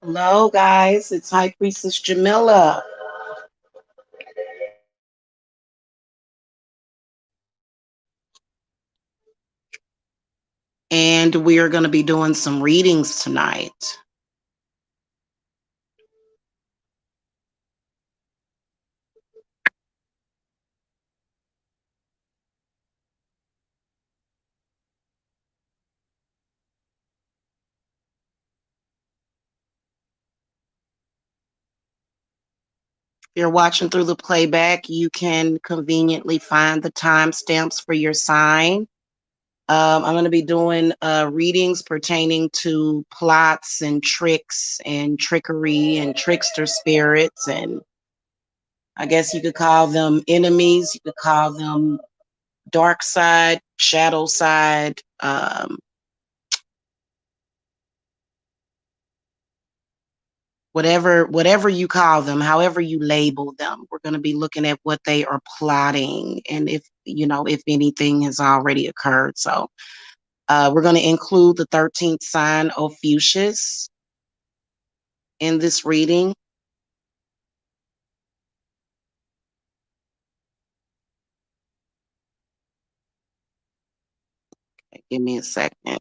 Hello, guys. It's High Priestess Jamila. And we are going to be doing some readings tonight. If you're watching through the playback, you can conveniently find the timestamps for your sign. I'm going to be doing readings pertaining to plots and tricks and trickery and trickster spirits. And I guess you could call them enemies. You could call them dark side, shadow side, whatever you call them, however you label them. We're going to be looking at what they are plotting and if anything has already occurred. So we're going to include the 13th sign Ophiuchus in this reading. Okay, give me a second.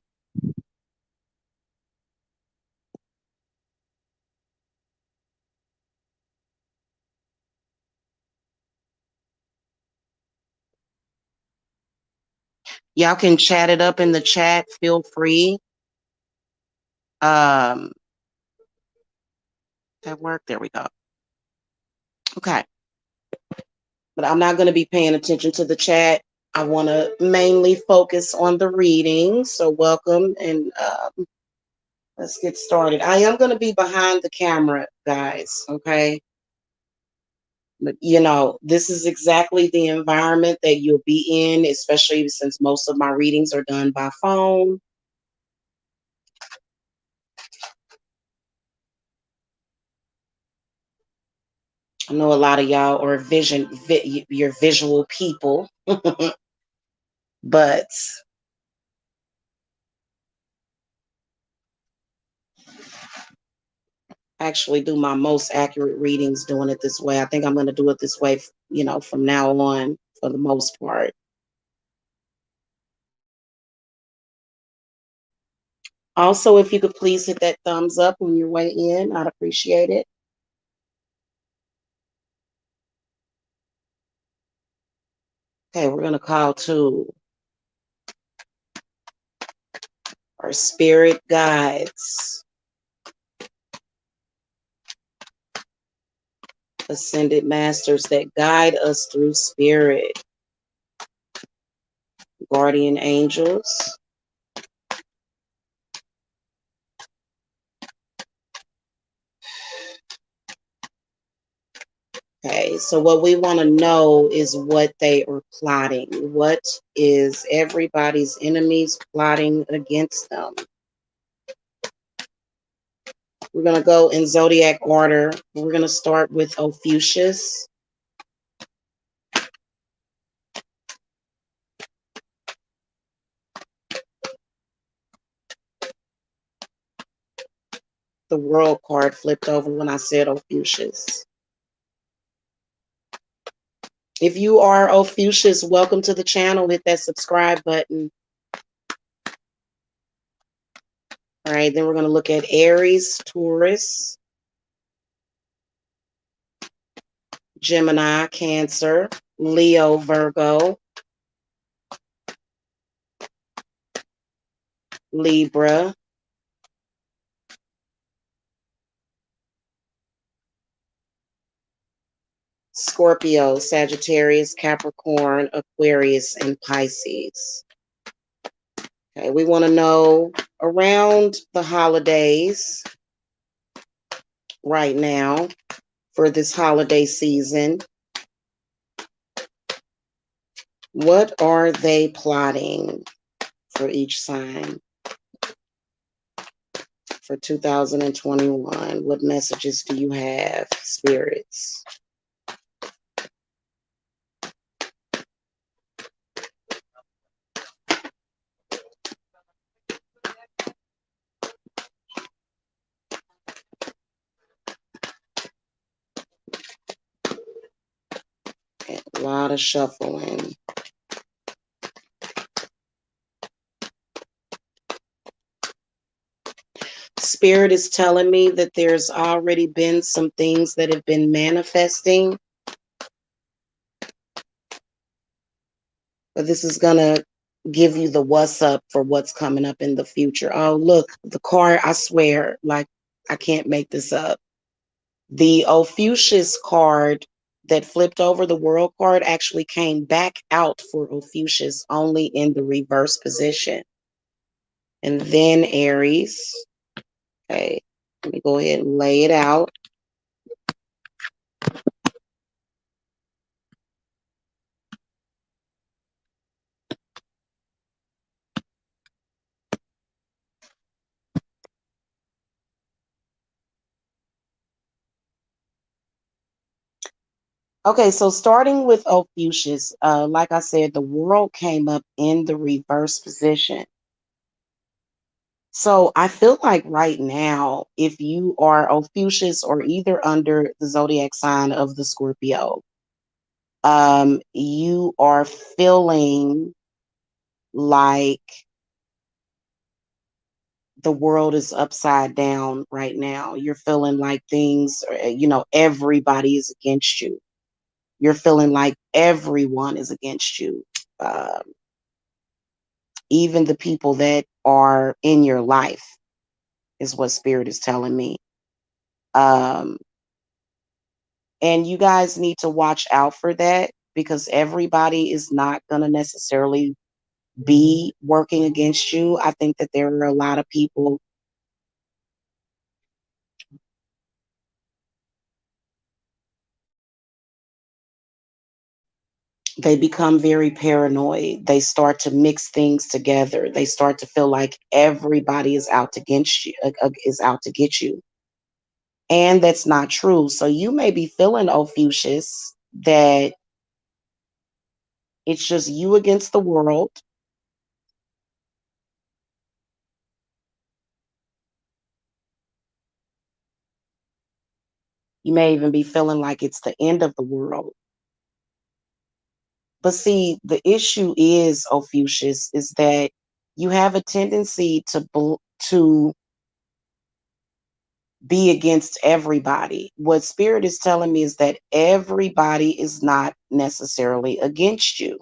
Y'all can chat it up in the chat. Feel free. That worked. There we go. Okay. But I'm not going to be paying attention to the chat. I want to mainly focus on the reading. So welcome and let's get started. I am going to be behind the camera, guys. Okay. But this is exactly the environment that you'll be in, especially since most of my readings are done by phone. I know a lot of y'all are you're visual people, but I actually do my most accurate readings doing it this way. I think I'm going to do it this way, from now on for the most part. Also, if you could please hit that thumbs up on your way in, I'd appreciate it. Okay, we're going to call to our spirit guides, ascended masters that guide us through spirit, guardian angels. Okay, so what we want to know is what they are plotting. What is everybody's enemies plotting against them? We're going to go in zodiac order. We're going to start with Ophiuchus. The world card flipped over when I said Ophiuchus. If you are Ophiuchus, welcome to the channel. Hit that subscribe button. All right, then we're going to look at Aries, Taurus, Gemini, Cancer, Leo, Virgo, Libra, Scorpio, Sagittarius, Capricorn, Aquarius, and Pisces. Okay, we want to know around the holidays right now for this holiday season, what are they plotting for each sign for 2021? What messages do you have, spirits? lot of shuffling. Spirit is telling me that there's already been some things that have been manifesting. But this is going to give you the what's up for what's coming up in the future. Oh, look, the card, I swear, like I can't make this up. The Ophiuchus card that flipped over, the world card, actually came back out for Ophiuchus only in the reverse position. And then Aries. Okay, let me go ahead and lay it out. Okay, so starting with Ophiuchus, like I said, the world came up in the reverse position. So I feel like right now, if you are Ophiuchus or either under the zodiac sign of the Scorpio, you are feeling like the world is upside down right now. You're feeling like things, everybody is against you. You're feeling like everyone is against you. Um, Even the people that are in your life is what Spirit is telling me. Um, and you guys need to watch out for that because everybody is not going to necessarily be working against you. I think that there are a lot of people. They become very paranoid. They start to mix things together. They start to feel like everybody is out against you, is out to get you. And that's not true. So you may be feeling, Ophiuchus, that it's just you against the world. You may even be feeling like it's the end of the world. But see, the issue is, Ophiuchus, is that you have a tendency to be against everybody. What Spirit is telling me is that everybody is not necessarily against you.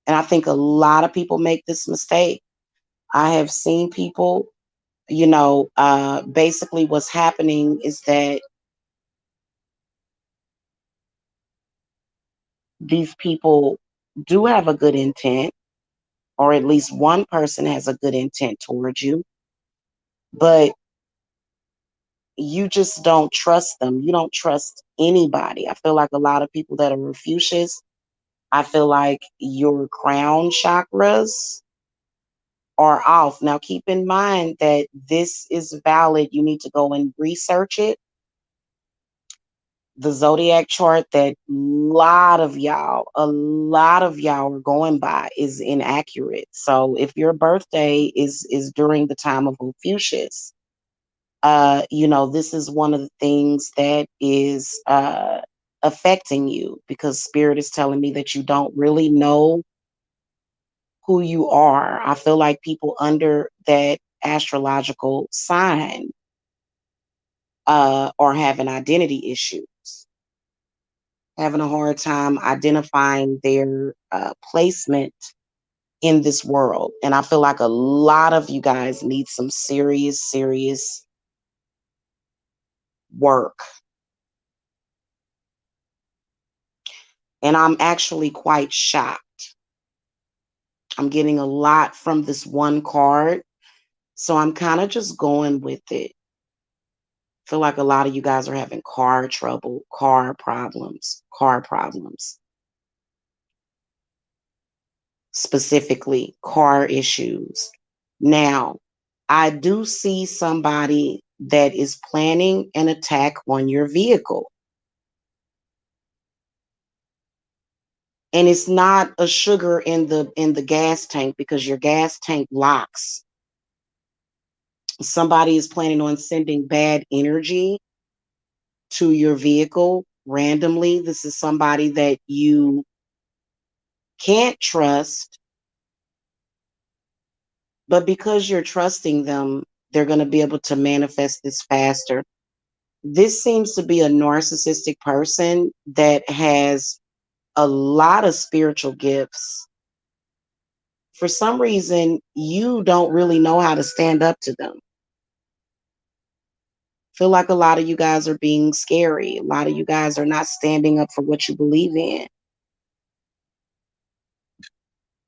And I think a lot of people make this mistake. I have seen people, basically what's happening is that these people do have a good intent, or at least one person has a good intent towards you, but you just don't trust them. You don't trust anybody. I feel like a lot of people that are Ophiuchus, I feel like your crown chakras are off. Now, keep in mind that this is valid. You need to go and research it. The zodiac chart that a lot of y'all are going by is inaccurate. So if your birthday is during the time of Ophiuchus, this is one of the things that is affecting you because Spirit is telling me that you don't really know who you are. I feel like people under that astrological sign are having identity issues, having a hard time identifying their placement in this world. And I feel like a lot of you guys need some serious, serious work. And I'm actually quite shocked. I'm getting a lot from this one card. So I'm kind of just going with it. Feel like a lot of you guys are having car trouble, car problems, specifically car issues. Now, I do see somebody that is planning an attack on your vehicle. And it's not a sugar in the gas tank because your gas tank locks. Somebody is planning on sending bad energy to your vehicle randomly. This is somebody that you can't trust, but because you're trusting them, they're going to be able to manifest this faster. This seems to be a narcissistic person that has a lot of spiritual gifts. For some reason, you don't really know how to stand up to them. Feel like a lot of you guys are being scary. A lot of you guys are not standing up for what you believe in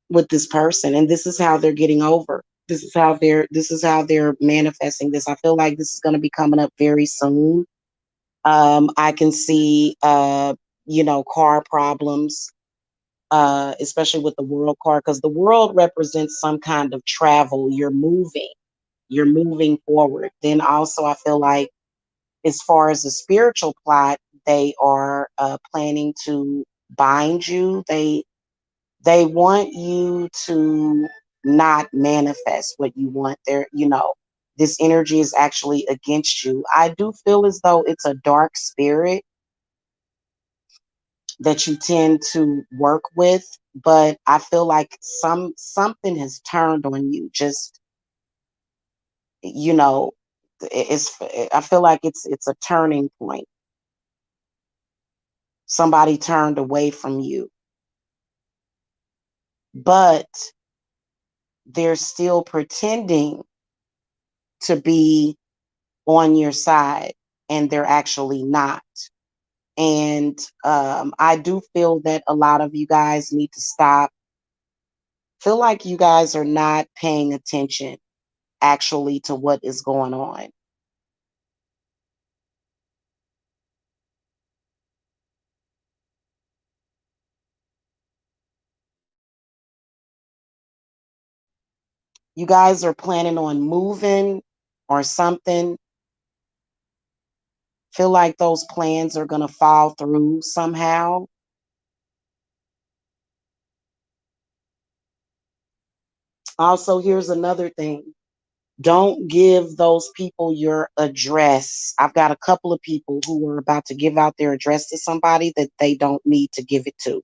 with this person, and this is how they're getting over. This is how they're manifesting this. I feel like this is going to be coming up very soon. I can see car problems, especially with the world card, because the world represents some kind of travel. You're moving forward. Then also, I feel like as far as the spiritual plot, they are planning to bind you. They want you to not manifest what you want. This energy is actually against you. I do feel as though it's a dark spirit that you tend to work with, but I feel like something has turned on you. Just, you know, it's I feel like it's a turning point. Somebody turned away from you, but they're still pretending to be on your side, and they're actually not. And I do feel that a lot of you guys need to stop. Feel like you guys are not paying attention actually to what is going on. You guys are planning on moving or something. Feel like those plans are going to fall through somehow. Also, here's another thing. Don't give those people your address. I've got a couple of people who are about to give out their address to somebody that they don't need to give it to.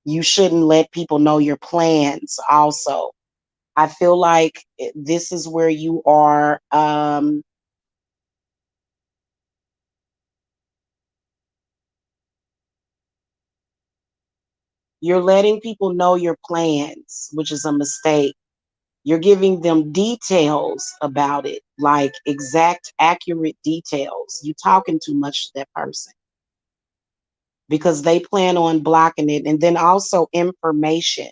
You shouldn't let people know your plans also. I feel like this is where you are you're letting people know your plans, which is a mistake. You're giving them details about it, like exact, accurate details. You talking too much to that person because they plan on blocking it. And then also information.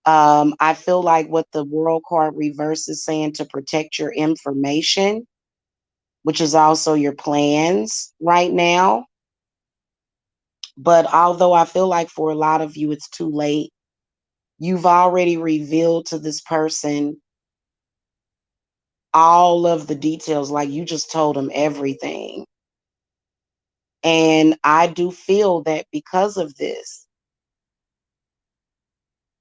I feel like what the world card reverse is saying to protect your information, which is also your plans right now. But although I feel like for a lot of you, it's too late, you've already revealed to this person all of the details. Like you just told them everything. And I do feel that because of this,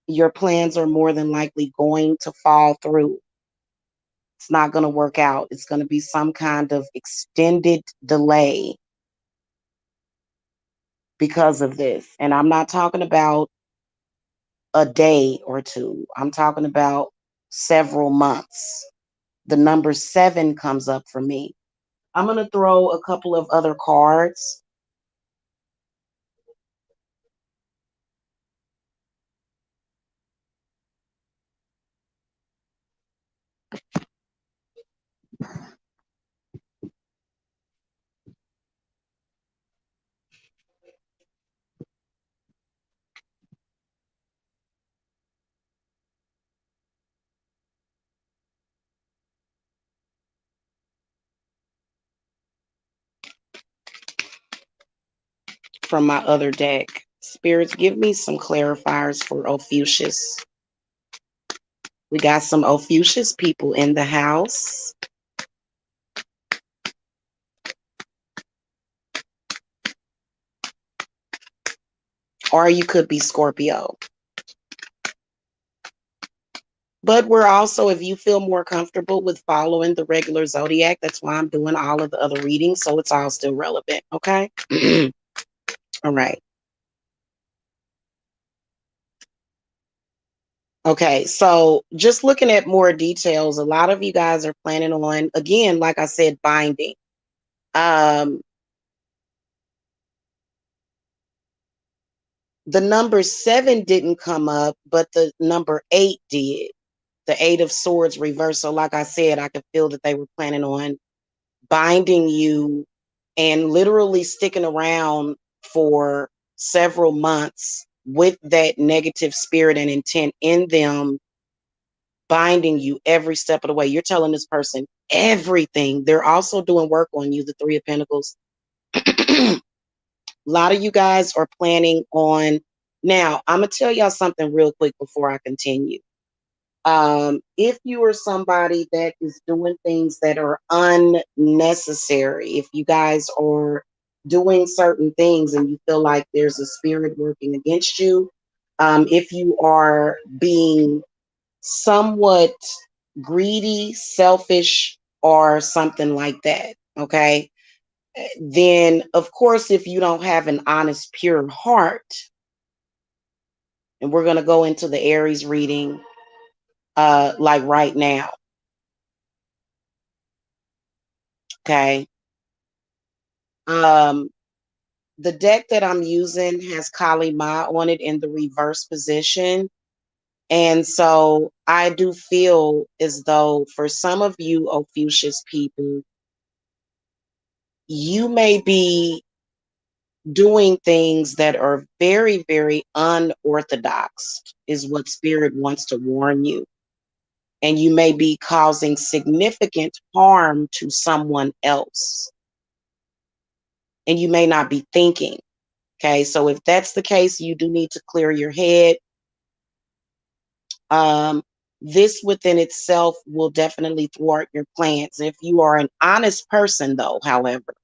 your plans are more than likely going to fall through. It's not going to work out. It's going to be some kind of extended delay because of this. And I'm not talking about a day or two, I'm talking about several months. The number 7 comes up for me. I'm going to throw a couple of other cards. From my other deck. Spirits, give me some clarifiers for Ophiuchus. We got some Ophiuchus people in the house. Or you could be Scorpio. But we're also, if you feel more comfortable with following the regular zodiac, that's why I'm doing all of the other readings. So it's all still relevant. Okay. All right. Okay. So just looking at more details, a lot of you guys are planning on, again, like I said, binding. Um, the number 7 didn't come up, but the number 8 did. The 8 of Swords reversed. So, like I said, I could feel that they were planning on binding you and literally sticking around for several months with that negative spirit and intent in them, binding you every step of the way. You're telling this person everything. They're also doing work on you, the Three of Pentacles. A lot of you guys are planning on. Now, I'm going to tell y'all something real quick before I continue. If you are somebody that is doing things that are unnecessary, if you guys are doing certain things and you feel like there's a spirit working against you, if you are being somewhat greedy, selfish, or something like that, okay, then of course, if you don't have an honest, pure heart, and we're going to go into the Aries reading like right now. Okay. Um, the deck that I'm using has Kali Ma on it in the reverse position. And so I do feel as though for some of you Ophiuchus people, you may be doing things that are very, very unorthodox, is what Spirit wants to warn you. And you may be causing significant harm to someone else. And you may not be thinking. Okay, so if that's the case, you do need to clear your head. This within itself will definitely thwart your plans. If you are an honest person, though, however,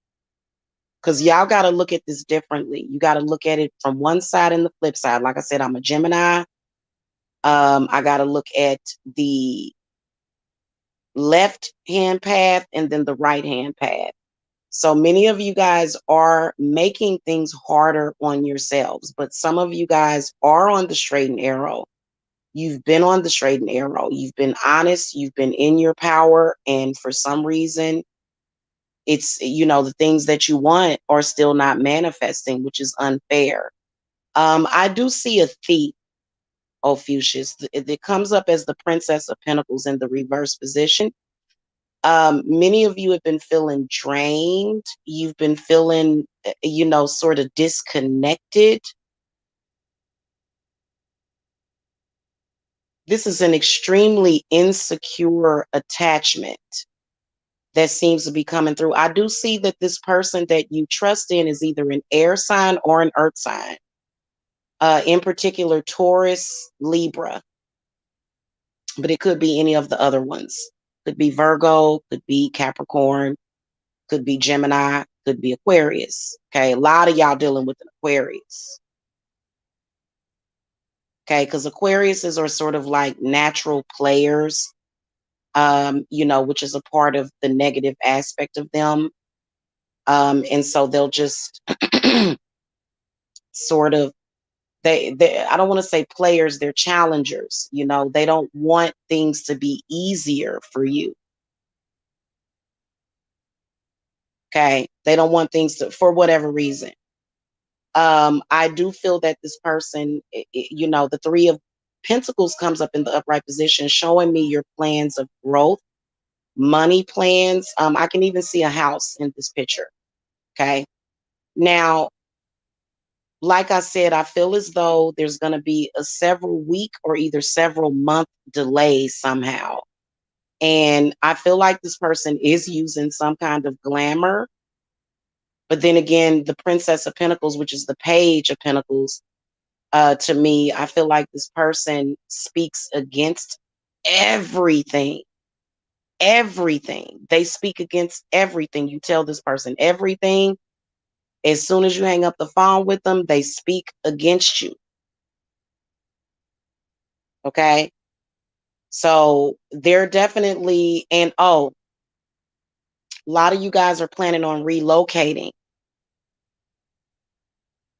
because y'all got to look at this differently. You got to look at it from one side and the flip side. Like I said, I'm a Gemini. I got to look at the left hand path and then the right hand path. So many of you guys are making things harder on yourselves, but some of you guys are on the straight and narrow. You've been on the straight and narrow. You've been honest. You've been in your power. And for some reason, it's, the things that you want are still not manifesting, which is unfair. I do see a thief, Ophiuchus. It comes up as the Princess of Pentacles in the reverse position. Many of you have been feeling drained. You've been feeling, sort of disconnected. This is an extremely insecure attachment that seems to be coming through. I do see that this person that you trust in is either an air sign or an earth sign. In particular, Taurus, Libra, but it could be any of the other ones. Could be Virgo, could be Capricorn, could be Gemini, could be Aquarius. Okay, a lot of y'all dealing with an Aquarius. Okay, because Aquariuses are sort of like natural players, which is a part of the negative aspect of them. And so they'll just sort of, they I don't want to say players, they're challengers. They don't want things to be easier for you. Okay, they don't want things to, for whatever reason. I do feel that this person, the Three of Pentacles comes up in the upright position, showing me your plans of growth, money plans. I can even see a house in this picture. Okay, now, like I said, I feel as though there's going to be a several week or either several month delay somehow. And I feel like this person is using some kind of glamour. But then again, the Princess of Pentacles, which is the Page of Pentacles, to me, I feel like this person speaks against everything. Everything. They speak against everything. You tell this person everything. As soon as you hang up the phone with them, they speak against you. Okay. So they're definitely, and oh, a lot of you guys are planning on relocating.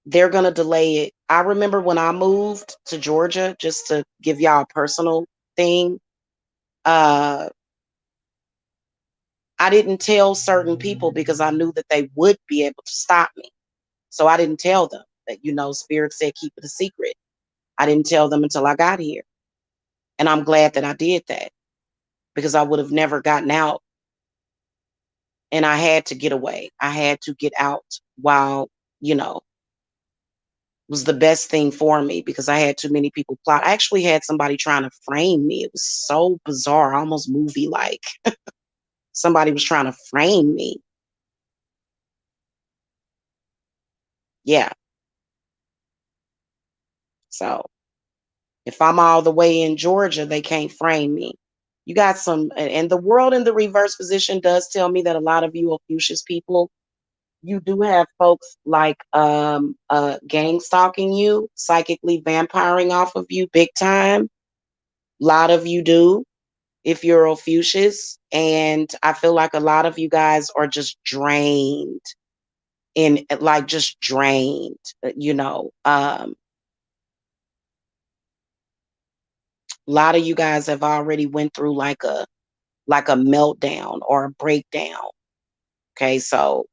They're going to delay it. I remember when I moved to Georgia, just to give y'all a personal thing, uh, I didn't tell certain people because I knew that they would be able to stop me. So I didn't tell them that, Spirit said keep it a secret. I didn't tell them until I got here. And I'm glad that I did that because I would have never gotten out. And I had to get away. I had to get out while, was the best thing for me because I had too many people plot. I actually had somebody trying to frame me. It was so bizarre, almost movie like. Somebody was trying to frame me. Yeah. So if I'm all the way in Georgia, they can't frame me. You got some, and the world in the reverse position does tell me that a lot of you Ophiuchus people, you do have folks like gang stalking you, psychically vampiring off of you big time. A lot of you do if you're Ophiuchus. And I feel like a lot of you guys are just drained just drained, a lot of you guys have already went through like a meltdown or a breakdown. Okay. So,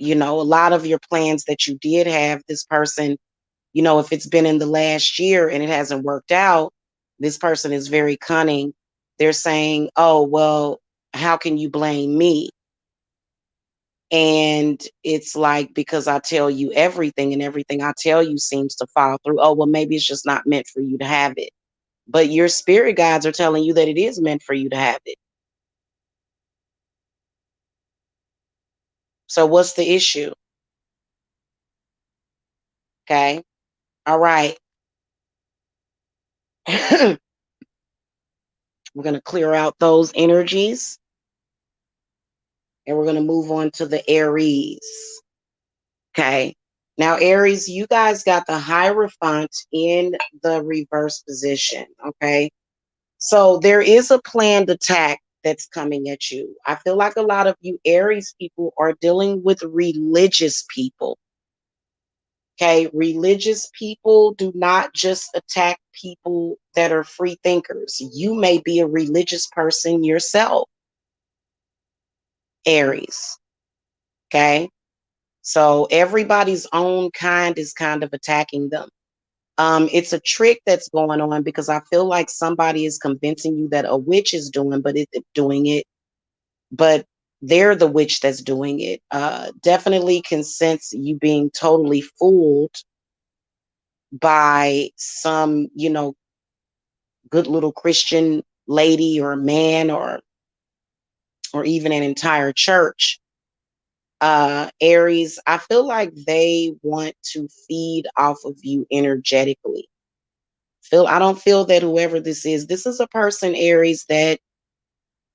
a lot of your plans that you did have, this person, if it's been in the last year and it hasn't worked out, this person is very cunning. They're saying, oh, well, how can you blame me? And it's like, because I tell you everything and everything I tell you seems to fall through. Oh, well, maybe it's just not meant for you to have it. But your spirit guides are telling you that it is meant for you to have it. So what's the issue? Okay. All right. We're going to clear out those energies and we're going to move on to the Aries. Okay. Now, Aries, you guys got the Hierophant in the reverse position. Okay. So there is a planned attack that's coming at you. I feel like a lot of you Aries people are dealing with religious people. Okay, religious people do not just attack people that are free thinkers. You may be a religious person yourself, Aries. Okay, so everybody's own kind is kind of attacking them. It's a trick that's going on because I feel like somebody is convincing you that a witch is doing it, but they're the witch that's doing it. Definitely can sense you being totally fooled by some, good little Christian lady or man or even an entire church. Aries, I feel like they want to feed off of you energetically. I don't feel that whoever this is a person, Aries, that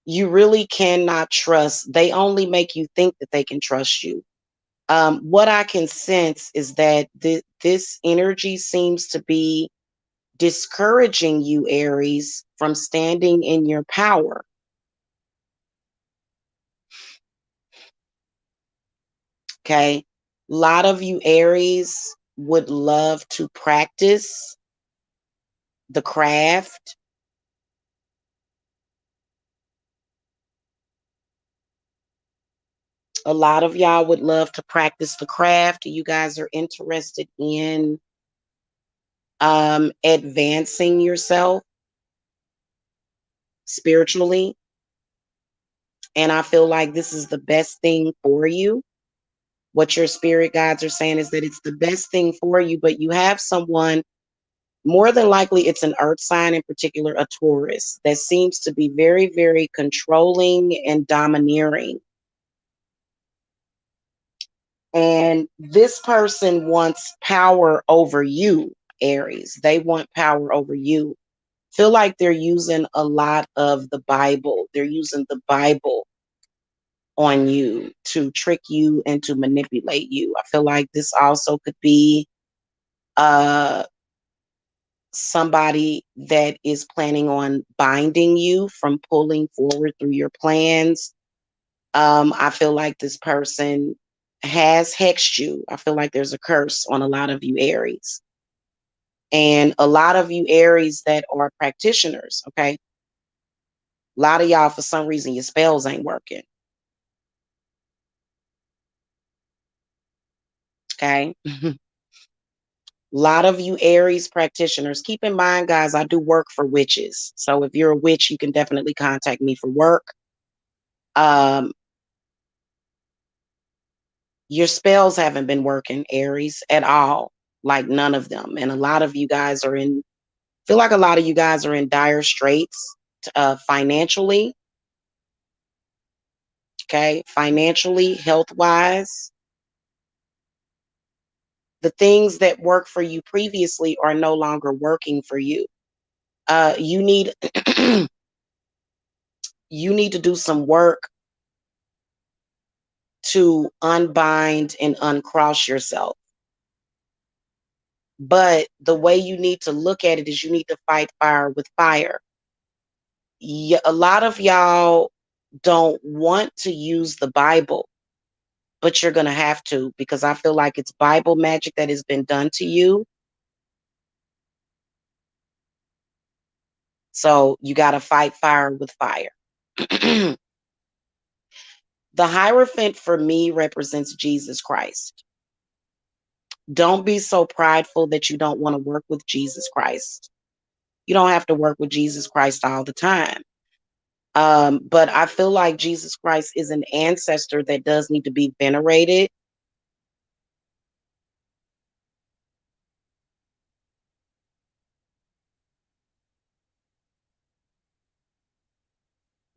you really cannot trust. They only make you think that they can trust you. What I can sense is that this energy seems to be discouraging you, Aries, from standing in your power. Okay. A lot of you Aries would love to practice the craft. A lot of y'all would love to practice the craft. You guys are interested in advancing yourself spiritually. And I feel like this is the best thing for you. What your spirit guides are saying is that it's the best thing for you, but you have someone, more than likely it's an earth sign, in particular a Taurus, that seems to be very, very controlling and domineering. And this person wants power over you, Aries. They want power over you. Feel like they're using a lot of the Bible. They're using the Bible on you to trick you and to manipulate you. I feel like this also could be uh somebody that is planning on binding you from pulling forward through your plans. I feel like this person has hexed you. I feel like there's a curse on a lot of you Aries. And a lot of you Aries that are practitioners, okay? A lot of y'all, for some reason, your spells ain't working. Okay? A lot of you Aries practitioners, keep in mind, guys, I do work for witches. So if you're a witch, you can definitely contact me for work. Um, your spells haven't been working, Aries, at all. Like none of them. And a lot of you guys are in, feel like a lot of you guys are in dire straits financially. Okay. Financially, health wise. The things that worked for you previously are no longer working for you. You need you need to do some work to unbind and uncross yourself. But the way you need to look at it is you need to fight fire with fire. A lot of y'all don't want to use the Bible, but you're going to have to, because I feel like it's Bible magic that has been done to you. So you got to fight fire with fire. The Hierophant for me represents Jesus Christ. Don't be so prideful that you don't want to work with Jesus Christ. You don't have to work with Jesus Christ all the time. But I feel like Jesus Christ is an ancestor that does need to be venerated.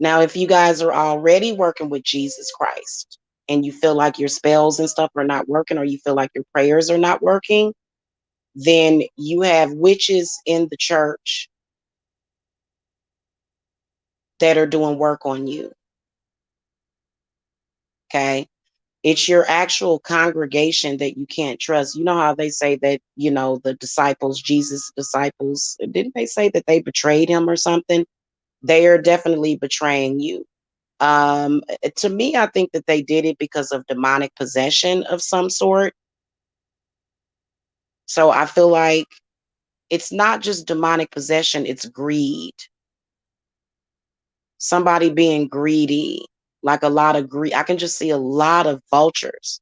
Now, if you guys are already working with Jesus Christ and you feel like your spells and stuff are not working, or you feel like your prayers are not working, then you have witches in the church that are doing work on you. Okay. It's your actual congregation that you can't trust. You know how they say that, the disciples, Jesus' disciples, didn't they say that they betrayed him or something? They are definitely betraying you. To me, I think that they did it because of demonic possession of some sort. So I feel like it's not just demonic possession, it's greed. Somebody being greedy, like a lot of greed. I can just see a lot of vultures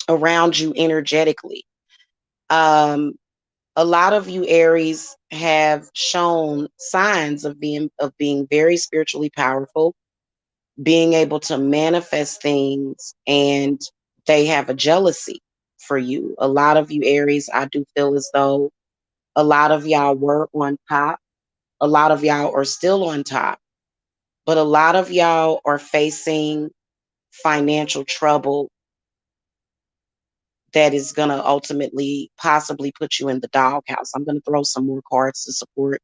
around you energetically. Um, a lot of you Aries have shown signs of being very spiritually powerful, being able to manifest things, and they have a jealousy for you. A lot of you Aries, I do feel as though a lot of y'all were on top. A lot of y'all are still on top, but a lot of y'all are facing financial trouble that is going to ultimately possibly put you in the doghouse. I'm going to throw some more cards to support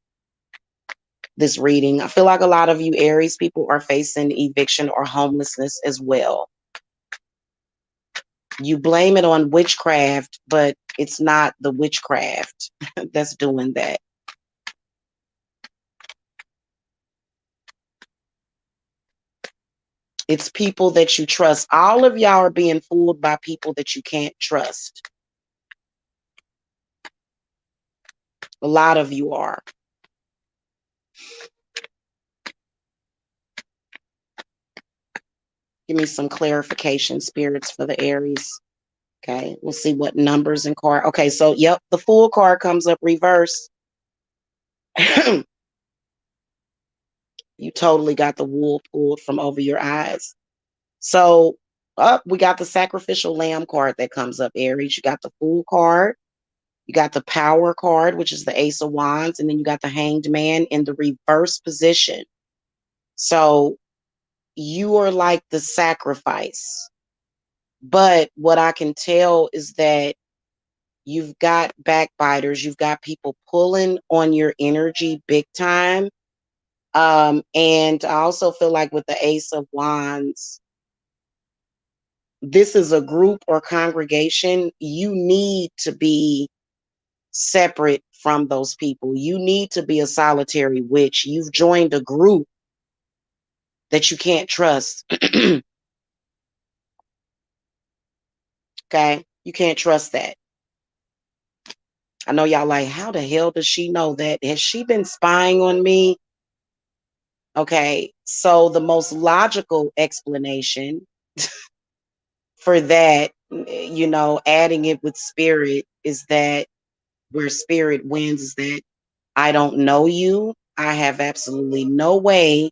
this reading. I feel like a lot of you Aries people are facing eviction or homelessness as well. You blame it on witchcraft, but it's not the witchcraft that's doing that. It's people that you trust. All of y'all are being fooled by people that you can't trust. A lot of you are. Give me some clarification, spirits, for the Aries. Okay, we'll see what numbers and card. Okay, so yep, the Fool card comes up reverse. You totally got the wool pulled from over your eyes. So up, we got the Sacrificial Lamb card that comes up, Aries. You got the Fool card. You got the Power card, which is the Ace of Wands, and then you got the Hanged Man in the reverse position. So you are like the sacrifice. But what I can tell is that you've got backbiters, you've got people pulling on your energy big time. And I also feel like with the Ace of Wands, this is a group or congregation. You need to be separate from those people. You need to be a solitary witch. You've joined a group that you can't trust. Okay? You can't trust that. I know y'all like, how the hell does she know that? Has she been spying on me? Okay, so the most logical explanation for that, adding it with spirit, is that where spirit wins is that I don't know you. I have absolutely no way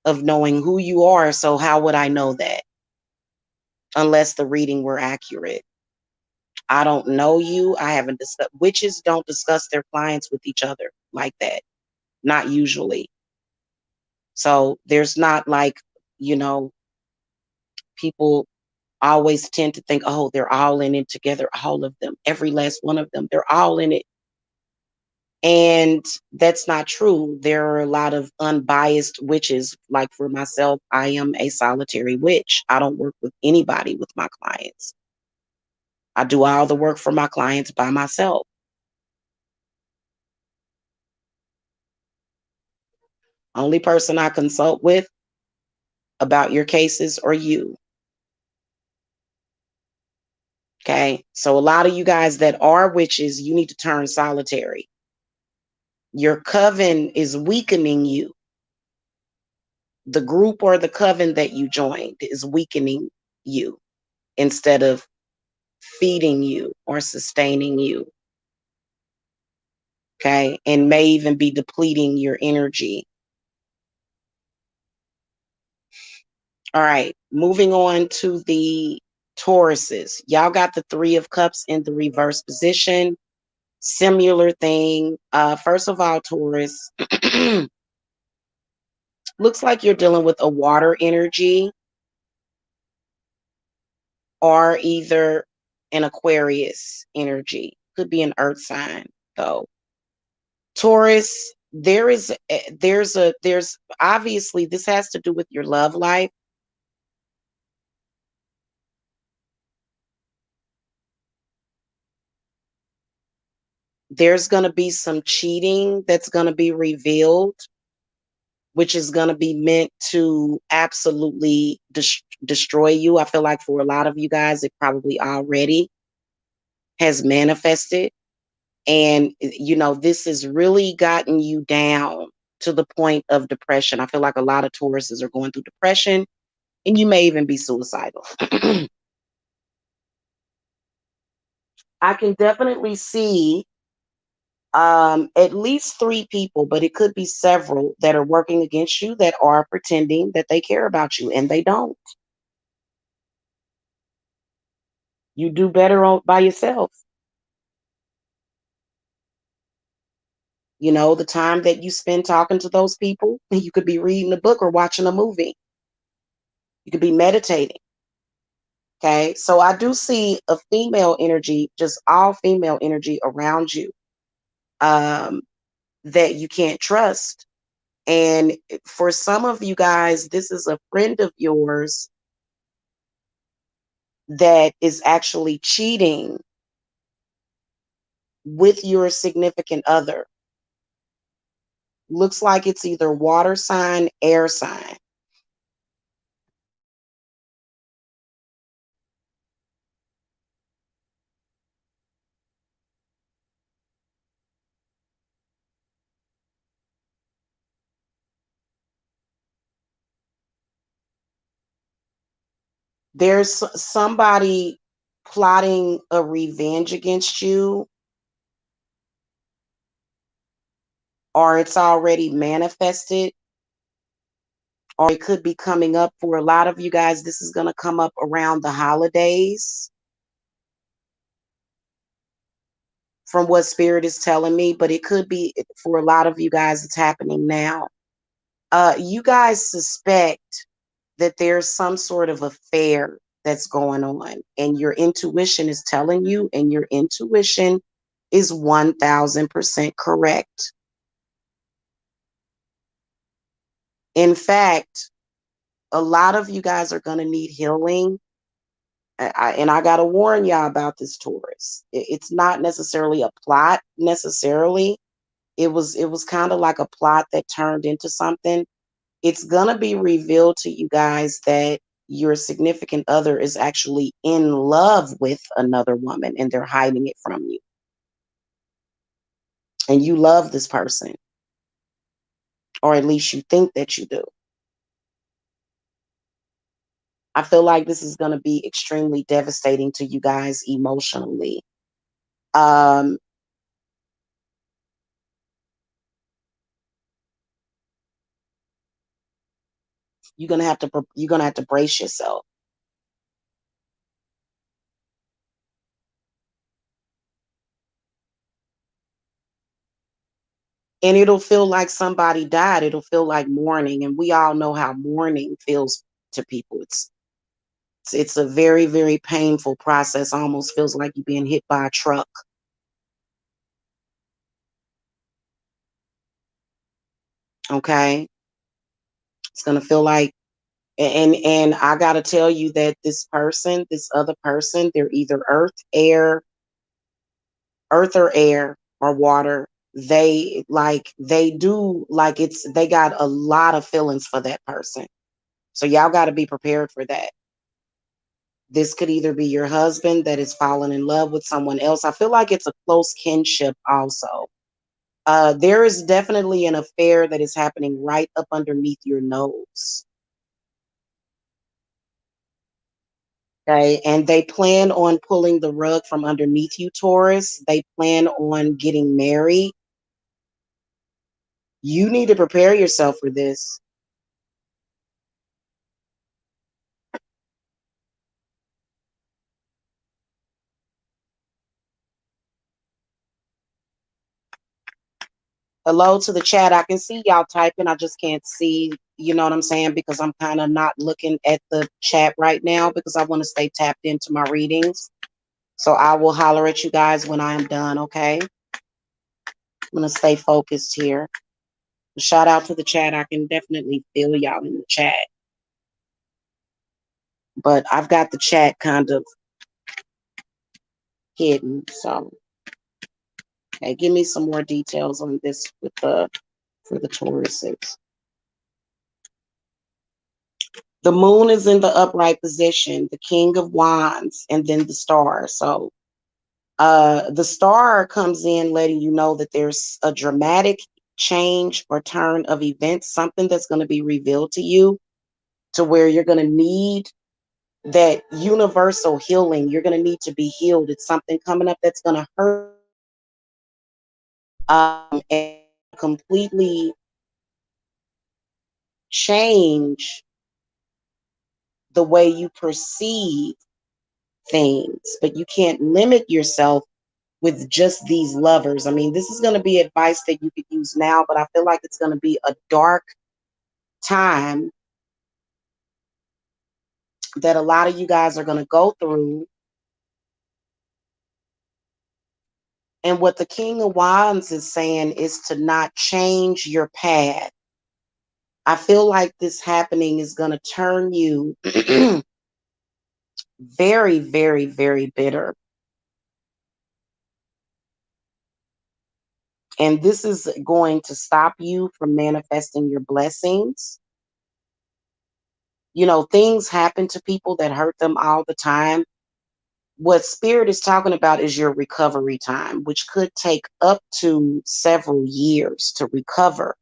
of knowing who you are. So how would I know that unless the reading were accurate? I don't know you. I haven't discussed. Witches don't discuss their clients with each other like that. Not usually. So there's not like, you know, people always tend to think, oh, they're all in it together. All of them, every last one of them, they're all in it. And that's not true. There are a lot of unbiased witches. Like for myself, I am a solitary witch. I don't work with anybody with my clients. I do all the work for my clients by myself. Only person I consult with about your cases are you. Okay. So a lot of you guys that are witches, you need to turn solitary. Your coven is weakening you. The group or the coven that you joined is weakening you instead of feeding you or sustaining you. Okay. And may even be depleting your energy. All right. Moving on to the Tauruses. Y'all got the Three of Cups in the reverse position. Similar thing. First of all, Taurus, looks like you're dealing with a water energy or either an Aquarius energy. Could be an earth sign though. Taurus, there's obviously this has to do with your love life. There's going to be some cheating that's going to be revealed, which is going to be meant to absolutely destroy you. I feel like for a lot of you guys, it probably already has manifested. And, this has really gotten you down to the point of depression. I feel like a lot of Tauruses are going through depression, and you may even be suicidal. I can definitely see at least three people, but it could be several that are working against you that are pretending that they care about you and they don't. You do better by yourself. The time that you spend talking to those people, you could be reading a book or watching a movie. You could be meditating. Okay. So I do see a female energy, just all female energy around you um, that you can't trust. And for some of you guys, this is a friend of yours that is actually cheating with your significant other. Looks like it's either water sign, air sign. There's somebody plotting a revenge against you, or it's already manifested, or it could be coming up for a lot of you guys. This is going to come up around the holidays from what spirit is telling me, but it could be for a lot of you guys, it's happening now. You guys suspect that there's some sort of affair that's going on, and your intuition is telling you, and your intuition is 1000% correct. In fact, a lot of you guys are going to need healing And I gotta warn y'all about this, Taurus. It's not necessarily a plot necessarily. It was kind of like a plot that turned into something. It's gonna be revealed to you guys that your significant other is actually in love with another woman and they're hiding it from you. And you love this person, or at least you think that you do. I feel like this is going to be extremely devastating to you guys emotionally. Um, you're gonna have to brace yourself. And it'll feel like somebody died. It'll feel like mourning, and we all know how mourning feels to people. It's a very, very painful process. Almost feels like you're being hit by a truck. Okay, it's gonna feel like, and I gotta tell you that this person, this other person, they're either earth or air or water. They do like they got a lot of feelings for that person. So y'all got to be prepared for that. This could either be your husband that is falling in love with someone else. I feel like it's a close kinship also. There is definitely an affair that is happening right up underneath your nose. Okay. And they plan on pulling the rug from underneath you, Taurus. They plan on getting married. You need to prepare yourself for this. Hello to the chat. I can see y'all typing. I just can't see, you know what I'm saying? Because I'm kind of not looking at the chat right now because I want to stay tapped into my readings. So I will holler at you guys when I am done, okay? I'm going to stay focused here. Shout out to the chat. I can definitely feel y'all in the chat. But I've got the chat kind of hidden. So, okay, give me some more details on this with for the Tauruses. The moon is in the upright position, the king of wands, and then the star. So the star comes in letting you know that there's a dramatic change or turn of events, something that's going to be revealed to you to where you're going to need that universal healing. You're going to need to be healed. It's something coming up that's going to hurt and completely change the way you perceive things, but you can't limit yourself with just these lovers. I mean, this is going to be advice that you could use now, but I feel like it's going to be a dark time that a lot of you guys are going to go through. And what the King of Wands is saying is to not change your path. I feel like this happening is going to turn you very, very, very bitter. And this is going to stop you from manifesting your blessings. You know, things happen to people that hurt them all the time. What Spirit is talking about is your recovery time, which could take up to several years to recover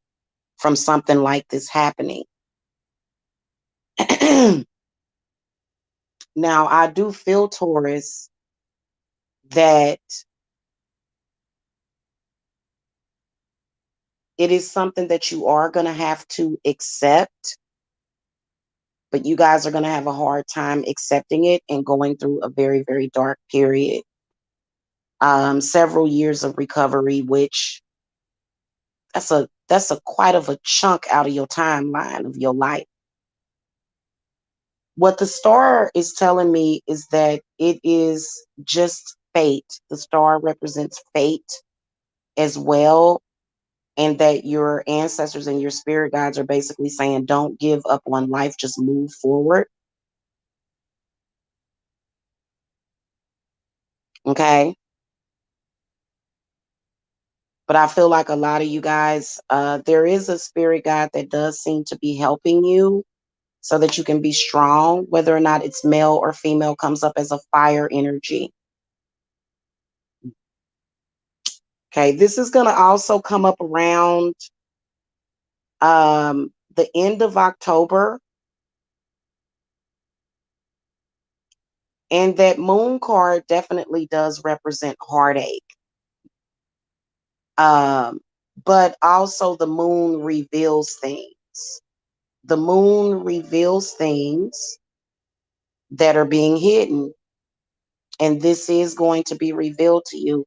from something like this happening. Now, I do feel, Taurus, that it is something that you are going to have to accept, but you guys are going to have a hard time accepting it and going through a very, very dark period. Several years of recovery, which that's a quite of a chunk out of your timeline of your life. What the star is telling me is that it is just fate. The star represents fate as well, and that your ancestors and your spirit guides are basically saying, don't give up on life, just move forward. Okay. But I feel like a lot of you guys, there is a spirit guide that does seem to be helping you so that you can be strong, whether or not it's male or female, comes up as a fire energy. Okay, this is going to also come up around the end of October. And that moon card definitely does represent heartache. But also the moon reveals things. The moon reveals things that are being hidden. And this is going to be revealed to you.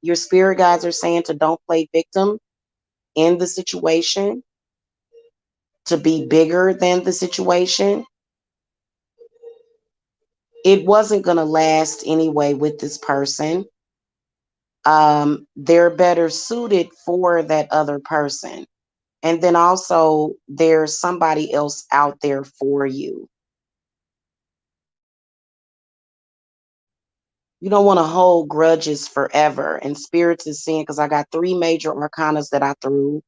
Your spirit guides are saying to don't play victim in the situation, to be bigger than the situation. It wasn't going to last anyway with this person. They're better suited for that other person. And then also there's somebody else out there for you. You don't want to hold grudges forever. And spirits is seeing, because I got 3 major arcanas that I threw: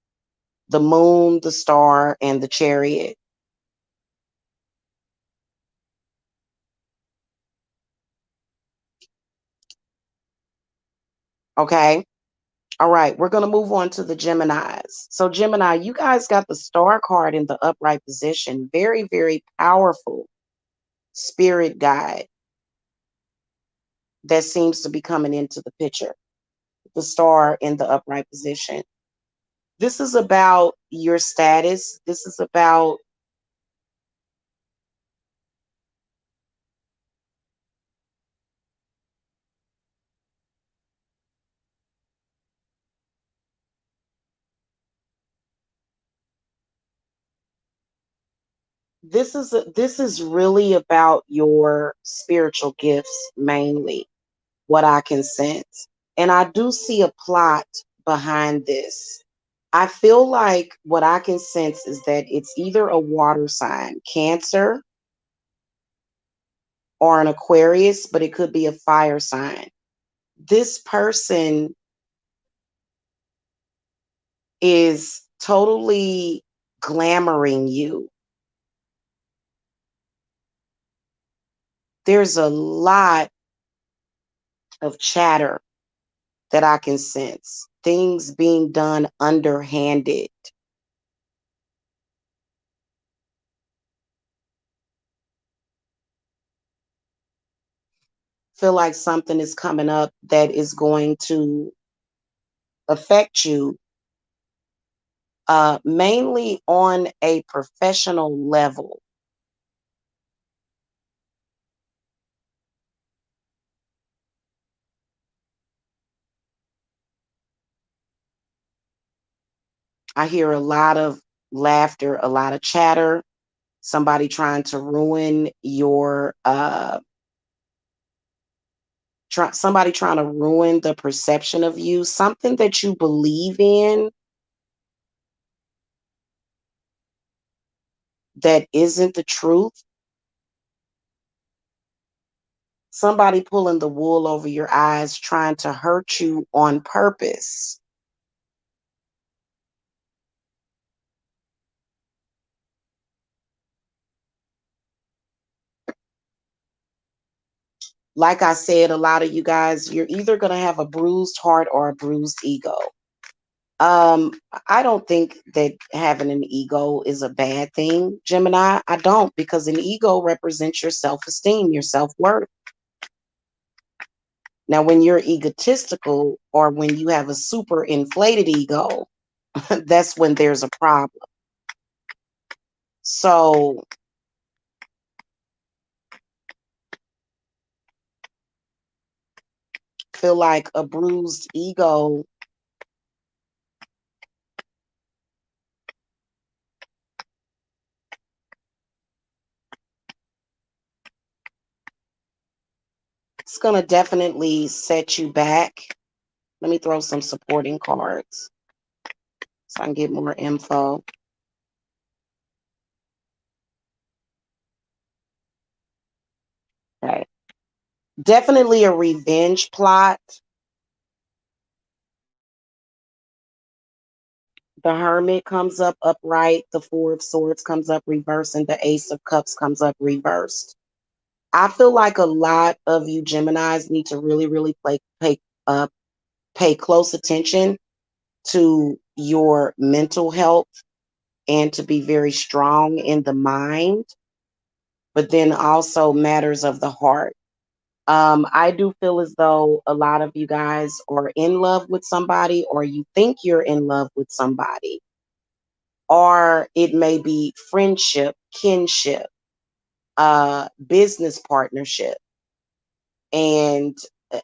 the moon, the star, and the chariot. Okay. All right. We're going to move on to the Geminis. So Gemini, you guys got the star card in the upright position. Very, very powerful spirit guide that seems to be coming into the picture. The star in the upright position. This is about your status. This is about this is really about your spiritual gifts mainly, what I can sense. And I do see a plot behind this. I feel like what I can sense is that it's either a water sign, Cancer, or an Aquarius, but it could be a fire sign. This person is totally glamoring you. There's a lot of chatter that I can sense, things being done underhanded. Feel like something is coming up that is going to affect you, mainly on a professional level. I hear a lot of laughter, a lot of chatter, somebody trying to ruin your somebody trying to ruin the perception of you, something that you believe in that isn't the truth. Somebody pulling the wool over your eyes, trying to hurt you on purpose. Like I said, a lot of you guys, you're either going to have a bruised heart or a bruised ego. I don't think that having an ego is a bad thing, Gemini. I don't, because an ego represents your self-esteem, your self-worth. Now, when you're egotistical or when you have a super inflated ego, that's when there's a problem. So feel like a bruised ego it's going to definitely set you back. Let me throw some supporting cards so I can get more info. Okay. Definitely a revenge plot. The Hermit comes up upright. The Four of Swords comes up reversed, and the Ace of Cups comes up reversed. I feel like a lot of you Geminis need to really, really uh, pay close attention to your mental health and to be very strong in the mind, but then also matters of the heart. I do feel as though a lot of you guys are in love with somebody, or you think you're in love with somebody, or it may be friendship, kinship, business partnership. And,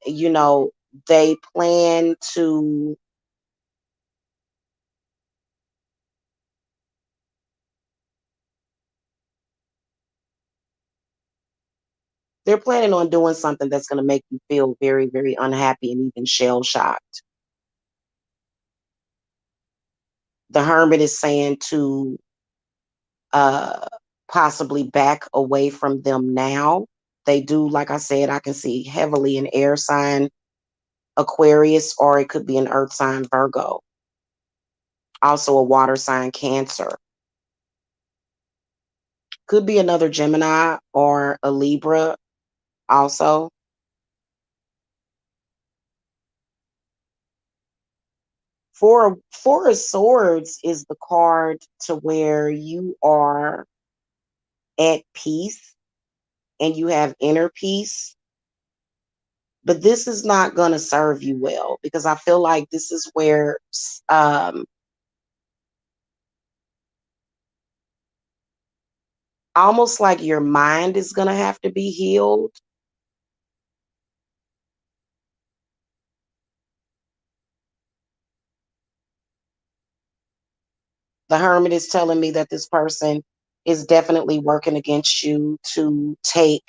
you know, they plan to, they're planning on doing something that's going to make you feel very, very unhappy and even shell shocked. The Hermit is saying to uh, possibly back away from them now. They do, like I said, I can see heavily an air sign, Aquarius, or it could be an earth sign, Virgo. Also a water sign, Cancer. Could be another Gemini or a Libra also. Four of Swords is the card to where you are at peace and you have inner peace. But this is not going to serve you well, because I feel like this is where um, almost like your mind is going to have to be healed. The Hermit is telling me that this person is definitely working against you to take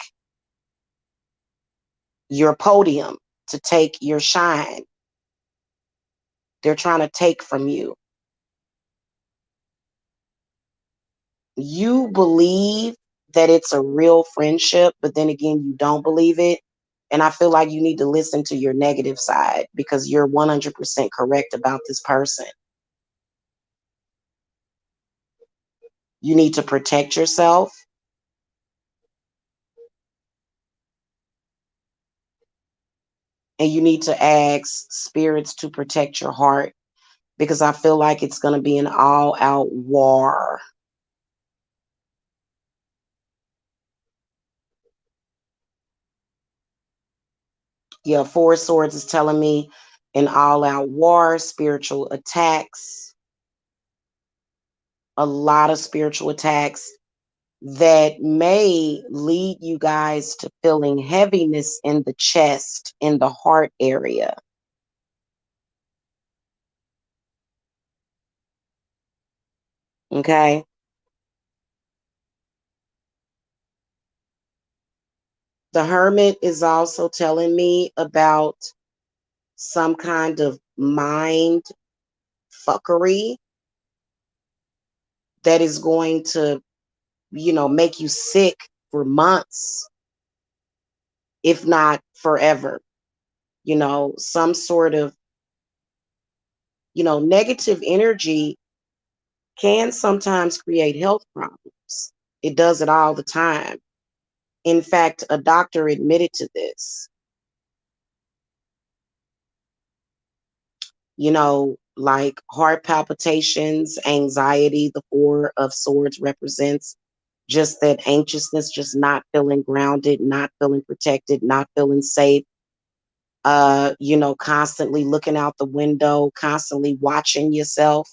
your podium, to take your shine. They're trying to take from you. You believe that it's a real friendship, but then again, you don't believe it. And I feel like you need to listen to your negative side, because you're 100% correct about this person. You need to protect yourself, and you need to ask spirits to protect your heart, because I feel like it's going to be an all out war. Yeah, Four Swords is telling me an all out war, spiritual attacks, a lot of spiritual attacks that may lead you guys to feeling heaviness in the chest, in the heart area. Okay. The Hermit is also telling me about some kind of mind fuckery that is going to, make you sick for months, if not forever. Some sort of, negative energy can sometimes create health problems. It does it all the time. In fact, a doctor admitted to this. Like heart palpitations, anxiety, the Four of Swords represents just that anxiousness, just not feeling grounded, not feeling protected, not feeling safe. Constantly looking out the window, constantly watching yourself.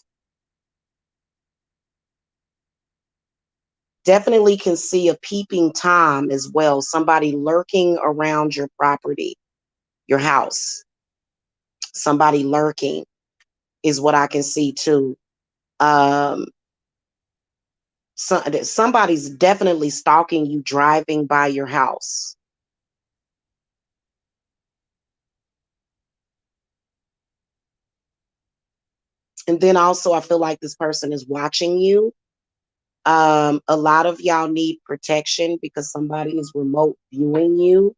Definitely can see a peeping Tom as well, somebody lurking around your property, your house. Somebody lurking is what I can see too. Um, somebody's definitely stalking you driving by your house. And then also, I feel like this person is watching you. A lot of y'all need protection because somebody is remote viewing you.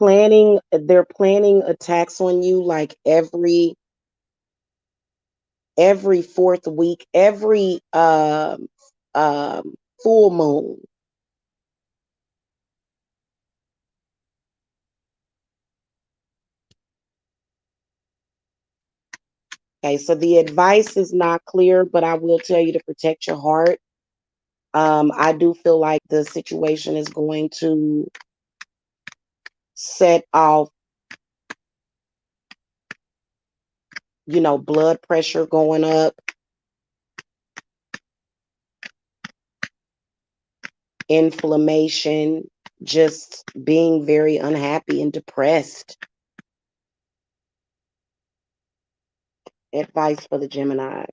they're planning attacks on you like every fourth week, every full moon. Okay, so the advice is not clear, but I will tell you to protect your heart. I do feel like the situation is going to set off, blood pressure going up, inflammation, just being very unhappy and depressed. Advice for the Gemini.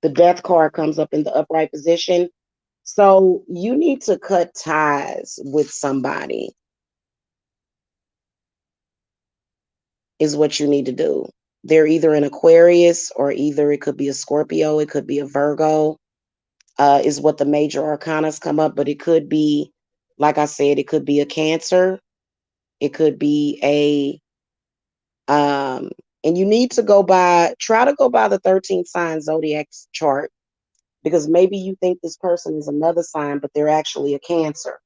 The death card comes up in the upright position. So you need to cut ties with somebody, is what you need to do. They're either an Aquarius or either it could be a Scorpio, it could be a Virgo, is what the major arcanas come up, but it could be, like I said, it could be a Cancer, it could be and you need to try to go by the 13th sign zodiac chart, because maybe you think this person is another sign, but they're actually a Cancer.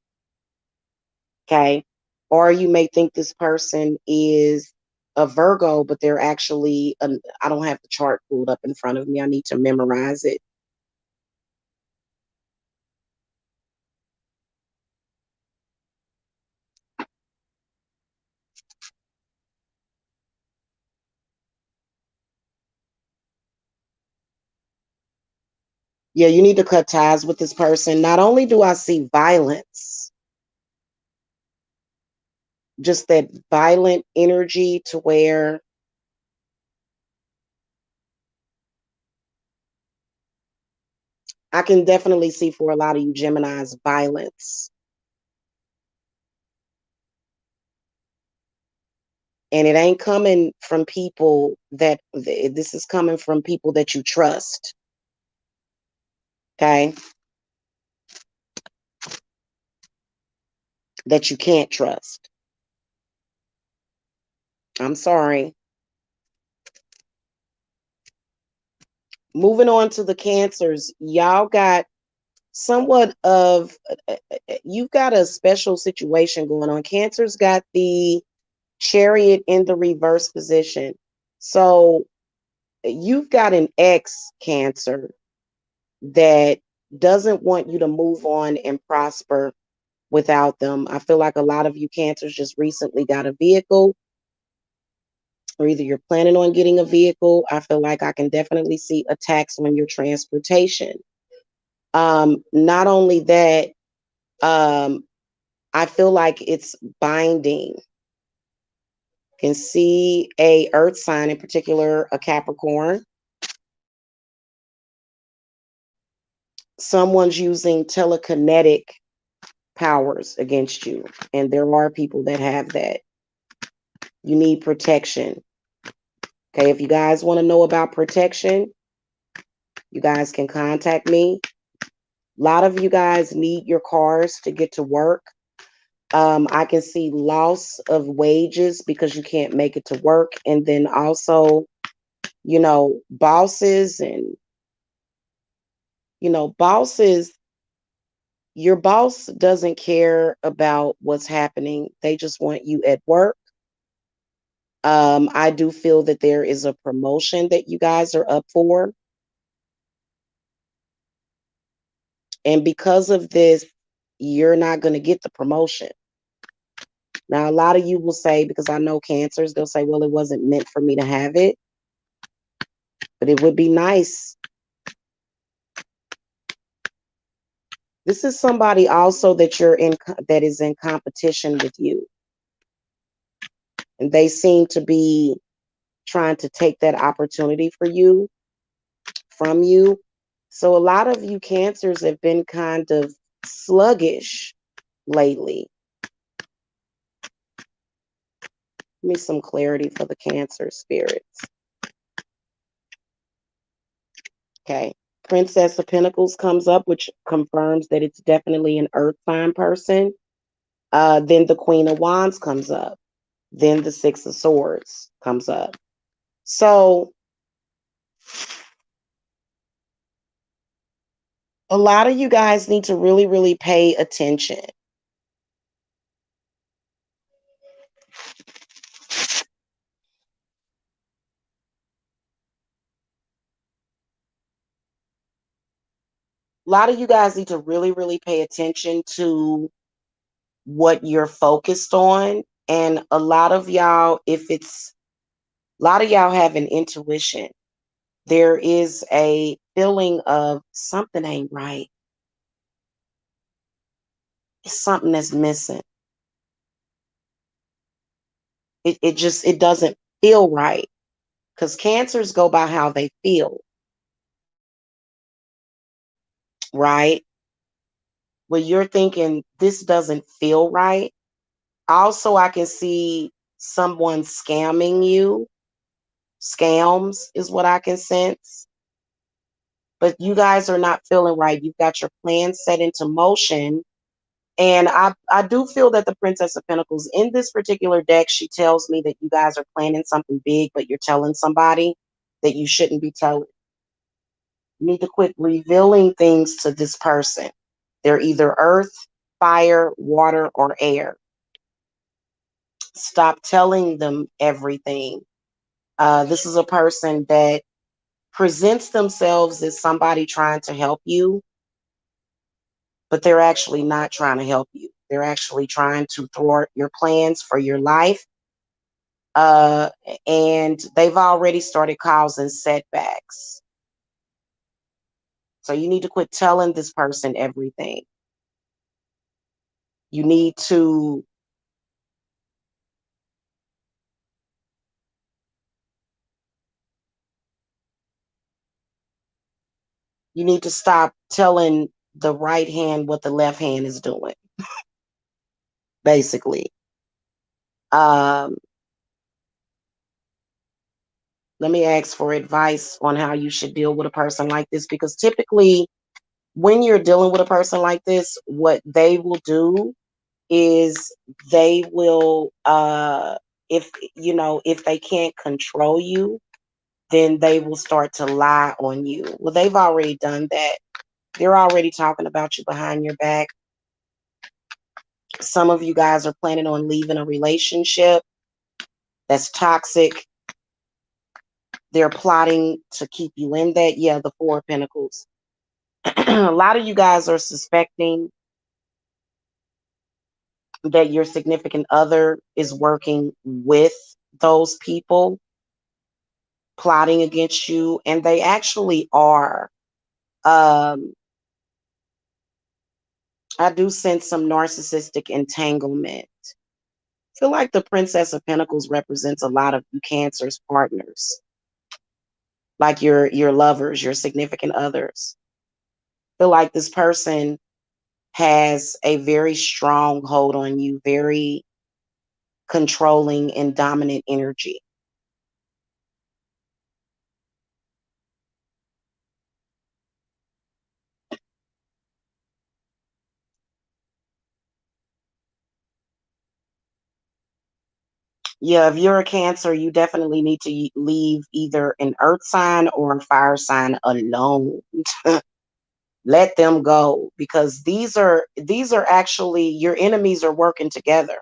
Okay. Or you may think this person is a Virgo, but they're actually, I don't have the chart pulled up in front of me. I need to memorize it. Yeah, you need to cut ties with this person. Not only do I see violence, just that violent energy to where I can definitely see for a lot of you Geminis violence. And it ain't coming from people this is coming from people that you trust. Okay. That you can't trust. I'm sorry. Moving on to the Cancers, y'all got somewhat of, you've got a special situation going on. Cancer's got the Chariot in the reverse position. So you've got an ex Cancer that doesn't want you to move on and prosper without them. I feel like a lot of you Cancers just recently got a vehicle, or either you're planning on getting a vehicle. I feel like I can definitely see attacks on your transportation. Not only that, um, I feel like it's binding. Can see a earth sign, in particular a Capricorn. Someone's using telekinetic powers against you, and there are people that have that. You need protection. Okay, if you guys want to know about protection, you guys can contact me. A lot of you guys need your cars to get to work. I can see loss of wages because you can't make it to work. And then also, bosses and, bosses, your boss doesn't care about what's happening. They just want you at work. I do feel that there is a promotion that you guys are up for. And because of this, you're not going to get the promotion. Now, a lot of you will say, because I know Cancers, they'll say, well, it wasn't meant for me to have it. But it would be nice. This is somebody also that is in competition with you. And they seem to be trying to take that opportunity from you. So a lot of you Cancers have been kind of sluggish lately. Give me some clarity for the Cancer spirits. Okay. Princess of Pentacles comes up, which confirms that it's definitely an earth sign person. Then the Queen of Wands comes up. Then the Six of Swords comes up. So a lot of you guys need to really, really pay attention. A lot of you guys need to really, really pay attention to what you're focused on. And a lot of y'all, a lot of y'all have an intuition. There is a feeling of something ain't right. It's something that's missing. It doesn't feel right. Because cancers go by how they feel, right? When you're thinking this doesn't feel right. Also, I can see someone scamming you. Scams is what I can sense. But you guys are not feeling right. You've got your plan set into motion. And I do feel that the Princess of Pentacles in this particular deck, she tells me that you guys are planning something big, but you're telling somebody that you shouldn't be telling. You need to quit revealing things to this person. They're either earth, fire, water, or air. Stop telling them everything. This is a person that presents themselves as somebody trying to help you, but they're actually not trying to help you. They're actually trying to thwart your plans for your life. Uh, and they've already started causing setbacks. So you need to quit telling this person everything. You need to stop telling the right hand what the left hand is doing, basically. Um, Let me ask for advice on how you should deal with a person like this, because typically when you're dealing with a person like this, what they will do is they will if if they can't control you, then they will start to lie on you. Well, they've already done that. They're already talking about you behind your back. Some of you guys are planning on leaving a relationship that's toxic. They're plotting to keep you in that. Yeah, the Four of Pentacles. A lot of you guys are suspecting that your significant other is working with those people plotting against you, and they actually are. Um, I do sense some narcissistic entanglement. I feel like the Princess of Pentacles represents a lot of you Cancer's partners, like your lovers, your significant others. I feel like this person has a very strong hold on you, very controlling and dominant energy. Yeah, if you're a Cancer, you definitely need to leave either an earth sign or a fire sign alone. Let them go, because these are actually your enemies are working together.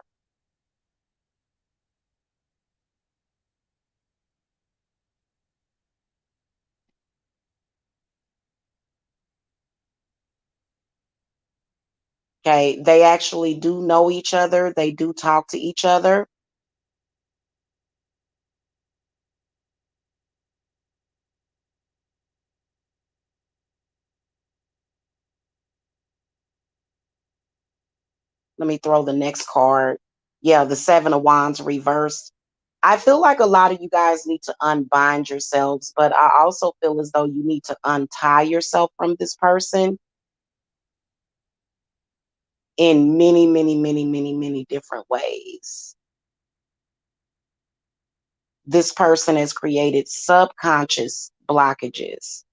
Okay, they actually do know each other. They do talk to each other. Let me throw the next card. Yeah, the Seven of Wands reversed. I feel like a lot of you guys need to unbind yourselves, but I also feel as though you need to untie yourself from this person in many, many, many, many, many different ways. This person has created subconscious blockages,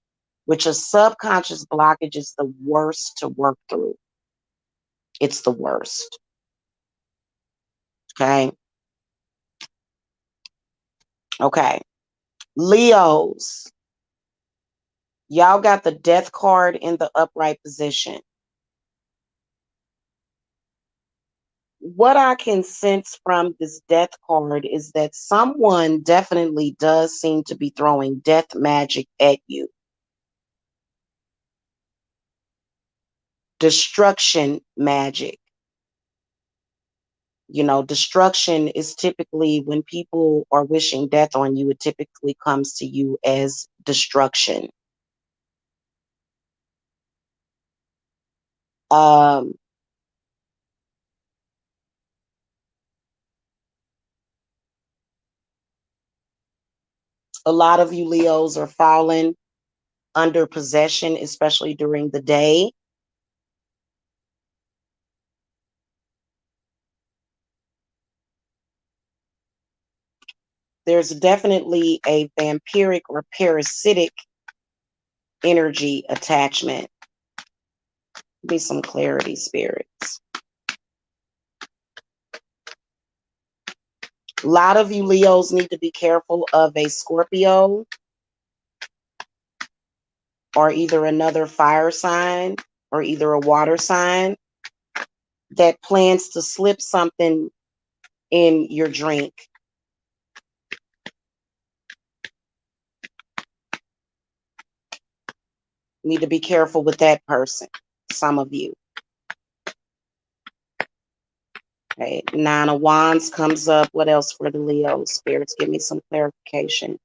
which a subconscious blockage is the worst to work through. It's the worst. Okay. Okay. Leos, y'all got the death card in the upright position. What I can sense from this death card is that someone definitely does seem to be throwing death magic at you. Destruction magic. You know, destruction is typically when people are wishing death on you, it typically comes to you as destruction. Um, a lot of you Leos are falling under possession, especially during the day. There's definitely a vampiric or parasitic energy attachment. Be some clarity, spirits. A lot of you Leos need to be careful of a Scorpio or either another fire sign or either a water sign that plans to slip something in your drink. You need to be careful with that person, some of you. Okay, Nine of Wands comes up. What else for the Leos? Spirits, give me some clarification.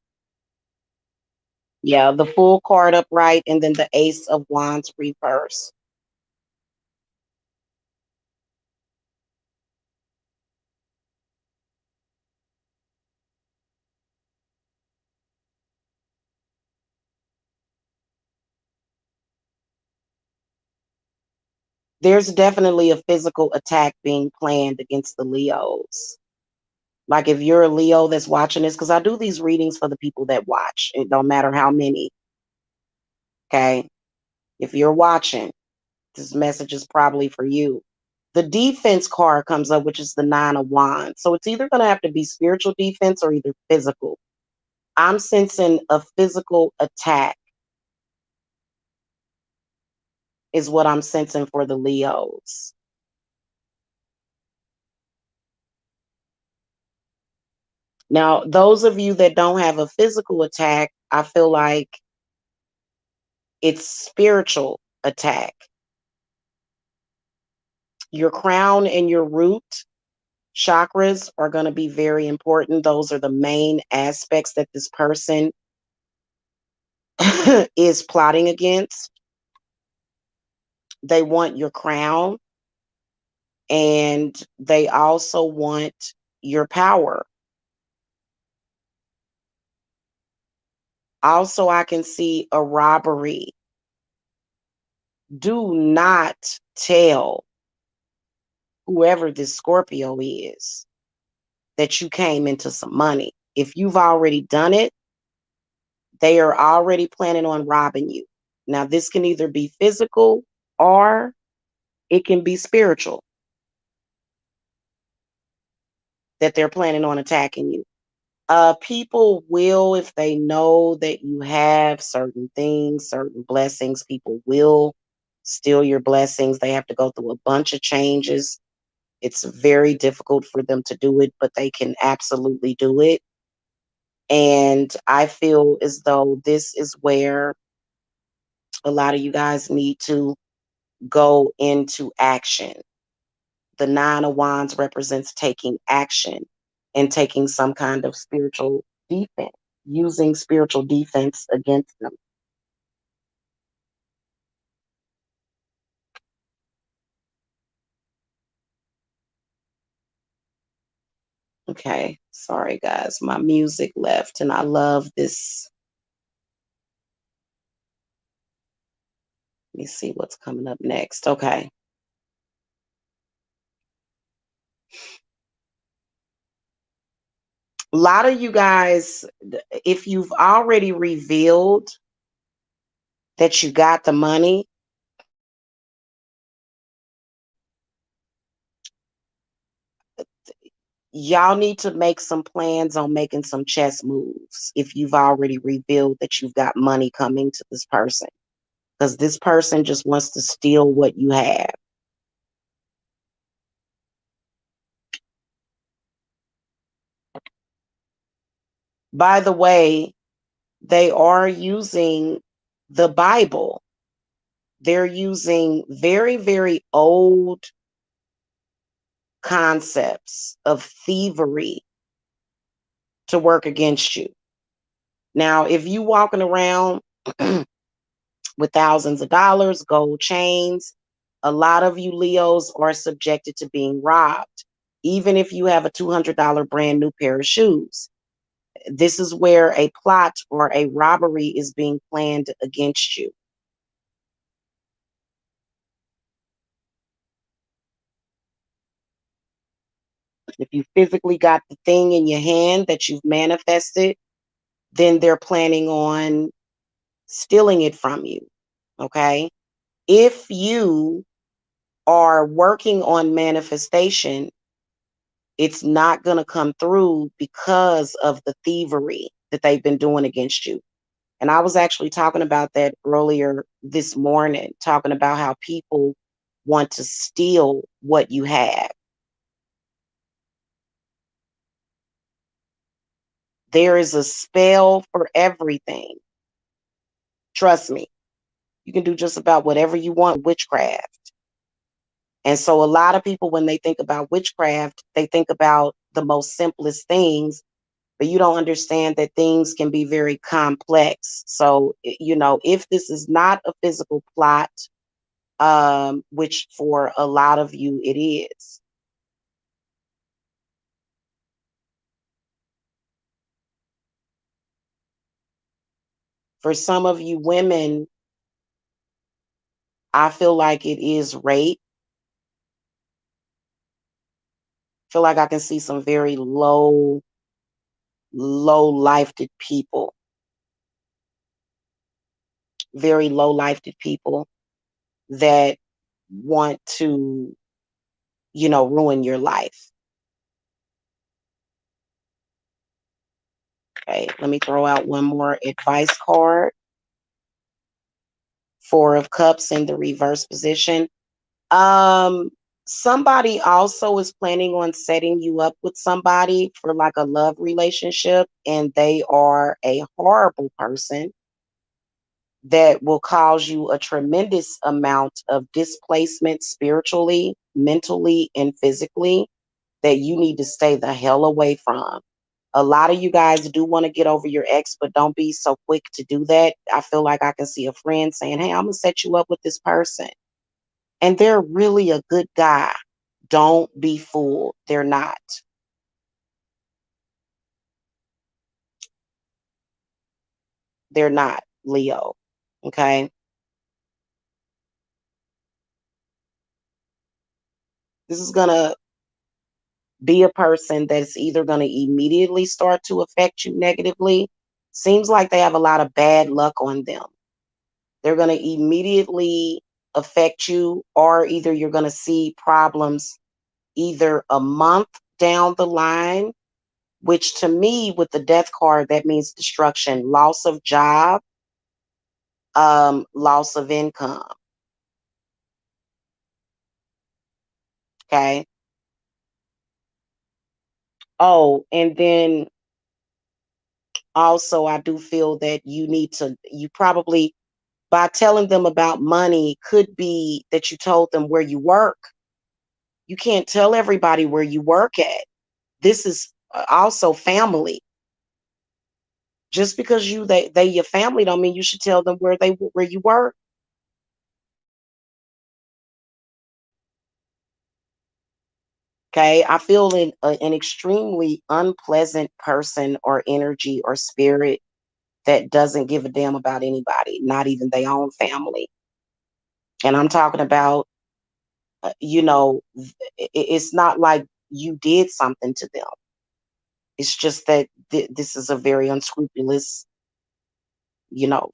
Yeah, the full card upright and then the Ace of Wands reverse. There's definitely a physical attack being planned against the Leos. Like if you're a Leo that's watching this, because I do these readings for the people that watch. It don't matter how many. Okay. If you're watching, this message is probably for you. The defense card comes up, which is the Nine of Wands. So it's either going to have to be spiritual defense or either physical. I'm sensing a physical attack is what I'm sensing for the Leos. Now, those of you that don't have a physical attack, I feel like it's spiritual attack. Your crown and your root chakras are going to be very important. Those are the main aspects that this person is plotting against. They want your crown and they also want your power. Also, I can see a robbery. Do not tell whoever this Scorpio is that you came into some money. If you've already done it, they are already planning on robbing you. Now, this can either be physical or it can be spiritual that they're planning on attacking you. People will, if they know that you have certain things, certain blessings, people will steal your blessings. They have to go through a bunch of changes. It's very difficult for them to do it, but they can absolutely do it. And I feel as though this is where a lot of you guys need to go into action. The Nine of Wands represents taking action and taking some kind of spiritual defense, using spiritual defense against them. Okay, sorry guys, my music left and I love this. Let me see what's coming up next. Okay. A lot of you guys, if you've already revealed that you got the money, y'all need to make some plans on making some chess moves if you've already revealed that you've got money coming to this person, because this person just wants to steal what you have. By the way, they are using the Bible. They're using very, very old concepts of thievery to work against you. Now, if you walking around with thousands of dollars, gold chains, a lot of you Leos are subjected to being robbed, even if you have a $200 brand new pair of shoes. This is where a plot or a robbery is being planned against you. If you physically got the thing in your hand that you've manifested, then they're planning on stealing it from you. Okay. If you are working on manifestation, it's not going to come through because of the thievery that they've been doing against you. And I was actually talking about that earlier this morning, talking about how people want to steal what you have. There is a spell for everything. Trust me. You can do just about whatever you want with witchcraft. And so a lot of people, when they think about witchcraft, they think about the most simplest things, but you don't understand that things can be very complex. So, if this is not a physical plot, which for a lot of you it is, for some of you women, I feel like it is rape. I feel like I can see some very low-lifted people, very low-lifted people that want to, ruin your life. Okay, let me throw out one more advice card. Four of Cups in the reverse position. Um, Somebody also is planning on setting you up with somebody for like a love relationship, and they are a horrible person that will cause you a tremendous amount of displacement spiritually, mentally, and physically that you need to stay the hell away from. A lot of you guys do want to get over your ex, but don't be so quick to do that. I feel like I can see a friend saying, "Hey, I'm going to set you up with this person." And they're really a good guy. Don't be fooled. They're not. They're not, Leo. Okay. This is going to be a person that's either going to immediately start to affect you negatively. Seems like they have a lot of bad luck on them. They're going to immediately affect you, or either you're going to see problems either a month down the line, which to me, with the death card, that means destruction, loss of job, loss of income. Okay. Oh, and then also, I do feel that you probably, by telling them about money, could be that you told them where you work. You can't tell everybody where you work at. This is also family. Just because they your family don't mean you should tell them where you work. Okay, I feel an extremely unpleasant person or energy or spirit that doesn't give a damn about anybody, not even their own family. And I'm talking about, it's not like you did something to them. It's just that this is a very unscrupulous,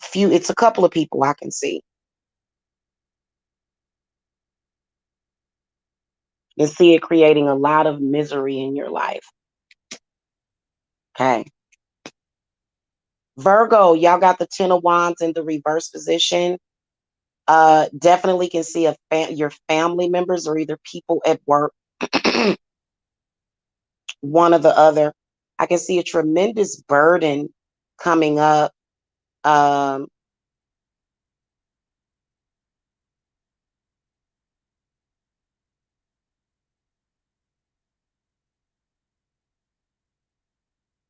few. It's a couple of people I can see and see it creating a lot of misery in your life. Okay. Virgo, y'all got the Ten of Wands in the reverse position. Definitely can see your family members or either people at work, one or the other. I can see a tremendous burden coming up.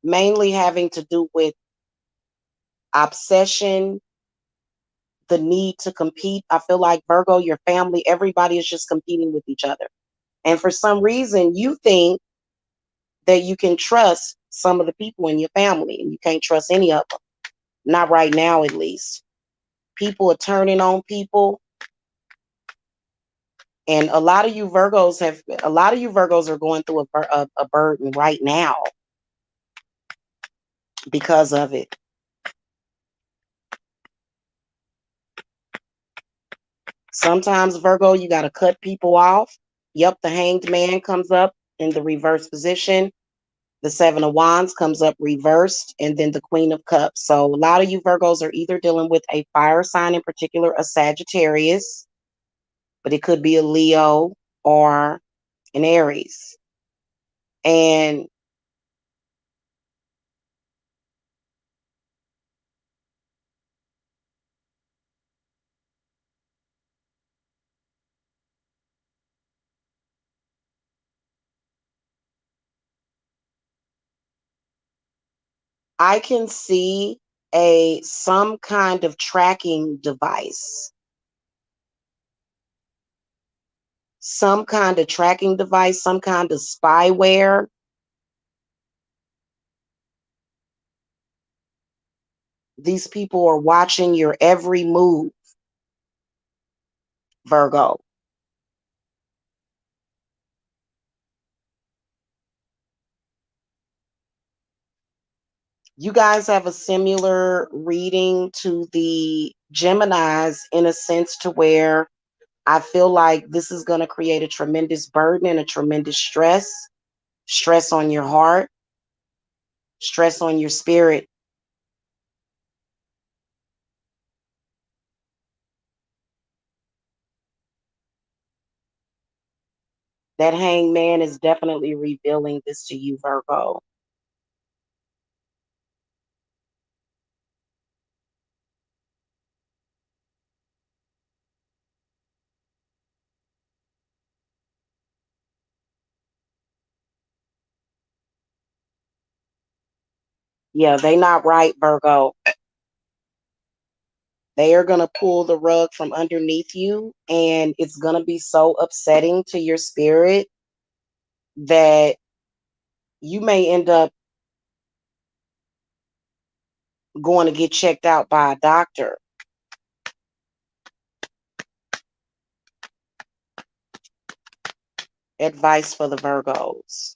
Mainly having to do with obsession, the need to compete. I feel like Virgo, your family, everybody is just competing with each other. And for some reason, you think that you can trust some of the people in your family, and you can't trust any of them. Not right now, at least. People are turning on people. And a lot of you Virgos are going through a burden right now because of it. Sometimes, Virgo, you got to cut people off. Yep, the Hanged Man comes up in the reverse position. The Seven of Wands comes up reversed, and then the Queen of Cups. So a lot of you Virgos are either dealing with a fire sign, in particular a Sagittarius, but it could be a Leo or an Aries. And I can see some kind of tracking device. Some kind of tracking device, some kind of spyware. These people are watching your every move, Virgo. You guys have a similar reading to the Geminis in a sense to where I feel like this is going to create a tremendous burden and a tremendous stress on your heart, stress on your spirit. That Hanged Man is definitely revealing this to you, Virgo. Yeah, they not right, Virgo. They are going to pull the rug from underneath you, and it's going to be so upsetting to your spirit that you may end up going to get checked out by a doctor. Advice for the Virgos.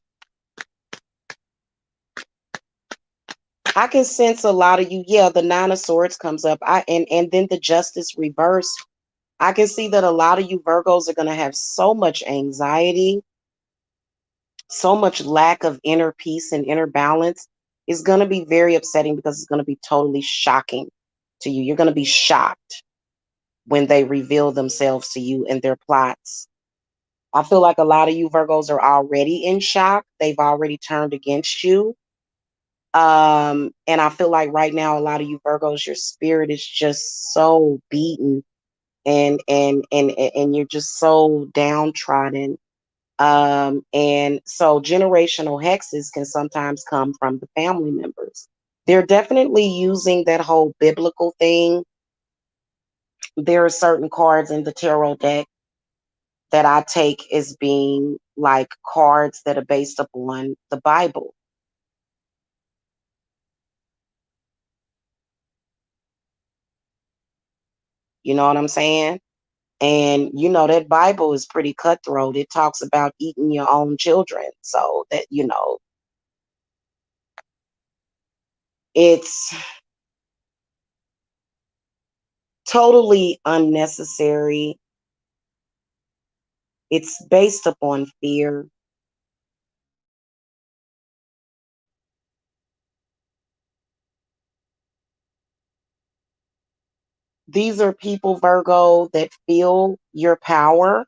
I can sense a lot of you. Yeah, the Nine of Swords comes up. And then the Justice reversed. I can see that a lot of you Virgos are going to have so much anxiety, so much lack of inner peace and inner balance. It's going to be very upsetting because it's going to be totally shocking to you. You're going to be shocked when they reveal themselves to you and their plots. I feel like a lot of you Virgos are already in shock. They've already turned against you. And I feel like right now, a lot of you Virgos, your spirit is just so beaten and you're just so downtrodden. And so generational hexes can sometimes come from the family members. They're definitely using that whole biblical thing. There are certain cards in the tarot deck that I take as being like cards that are based upon the Bible. You know what I'm saying? And you know that Bible is pretty cutthroat. It talks about eating your own children. So that, it's totally unnecessary. It's based upon fear. These are people, Virgo, that feel your power,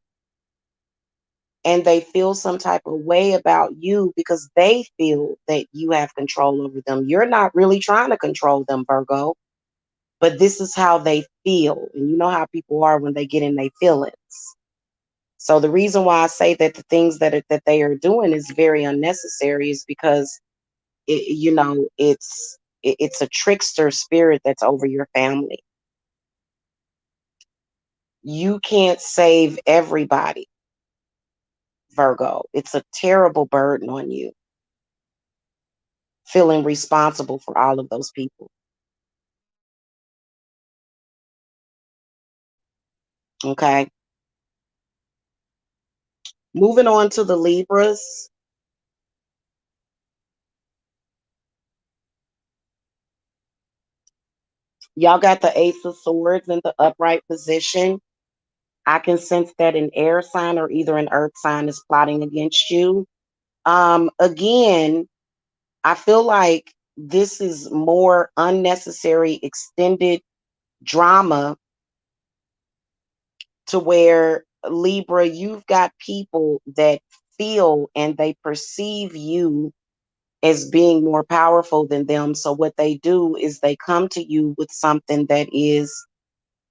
and they feel some type of way about you because they feel that you have control over them. You're not really trying to control them, Virgo, but this is how they feel. And you know how people are when they get in their feelings. So the reason why I say that the things that they are doing is very unnecessary is because it's a trickster spirit that's over your family. You can't save everybody, Virgo. It's a terrible burden on you, feeling responsible for all of those people. Okay. Moving on to the Libras. Y'all got the Ace of Swords in the upright position. I can sense that an air sign or either an earth sign is plotting against you. Again, I feel like this is more unnecessary, extended drama to where Libra, you've got people that feel and they perceive you as being more powerful than them. So what they do is they come to you with something that is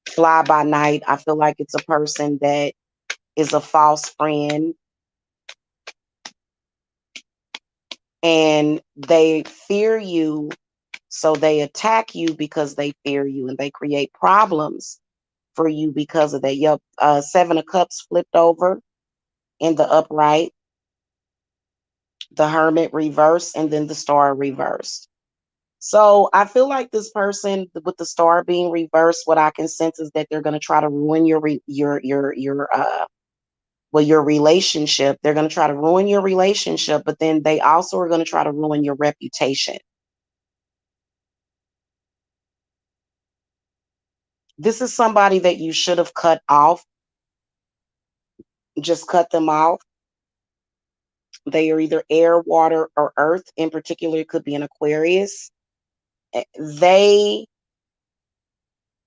fly by night. I feel like it's a person that is a false friend, and they fear you. So they attack you because they fear you, and they create problems for you because of that. Yep. Seven of Cups flipped over in the upright, the Hermit reversed, and then the Star reversed. So I feel like this person with the Star being reversed, what I can sense is that they're going to try to ruin your relationship. They're going to try to ruin your relationship, but then they also are going to try to ruin your reputation. This is somebody that you should have cut off. Just cut them off. They are either air, water, or earth. In particular, it could be an Aquarius. They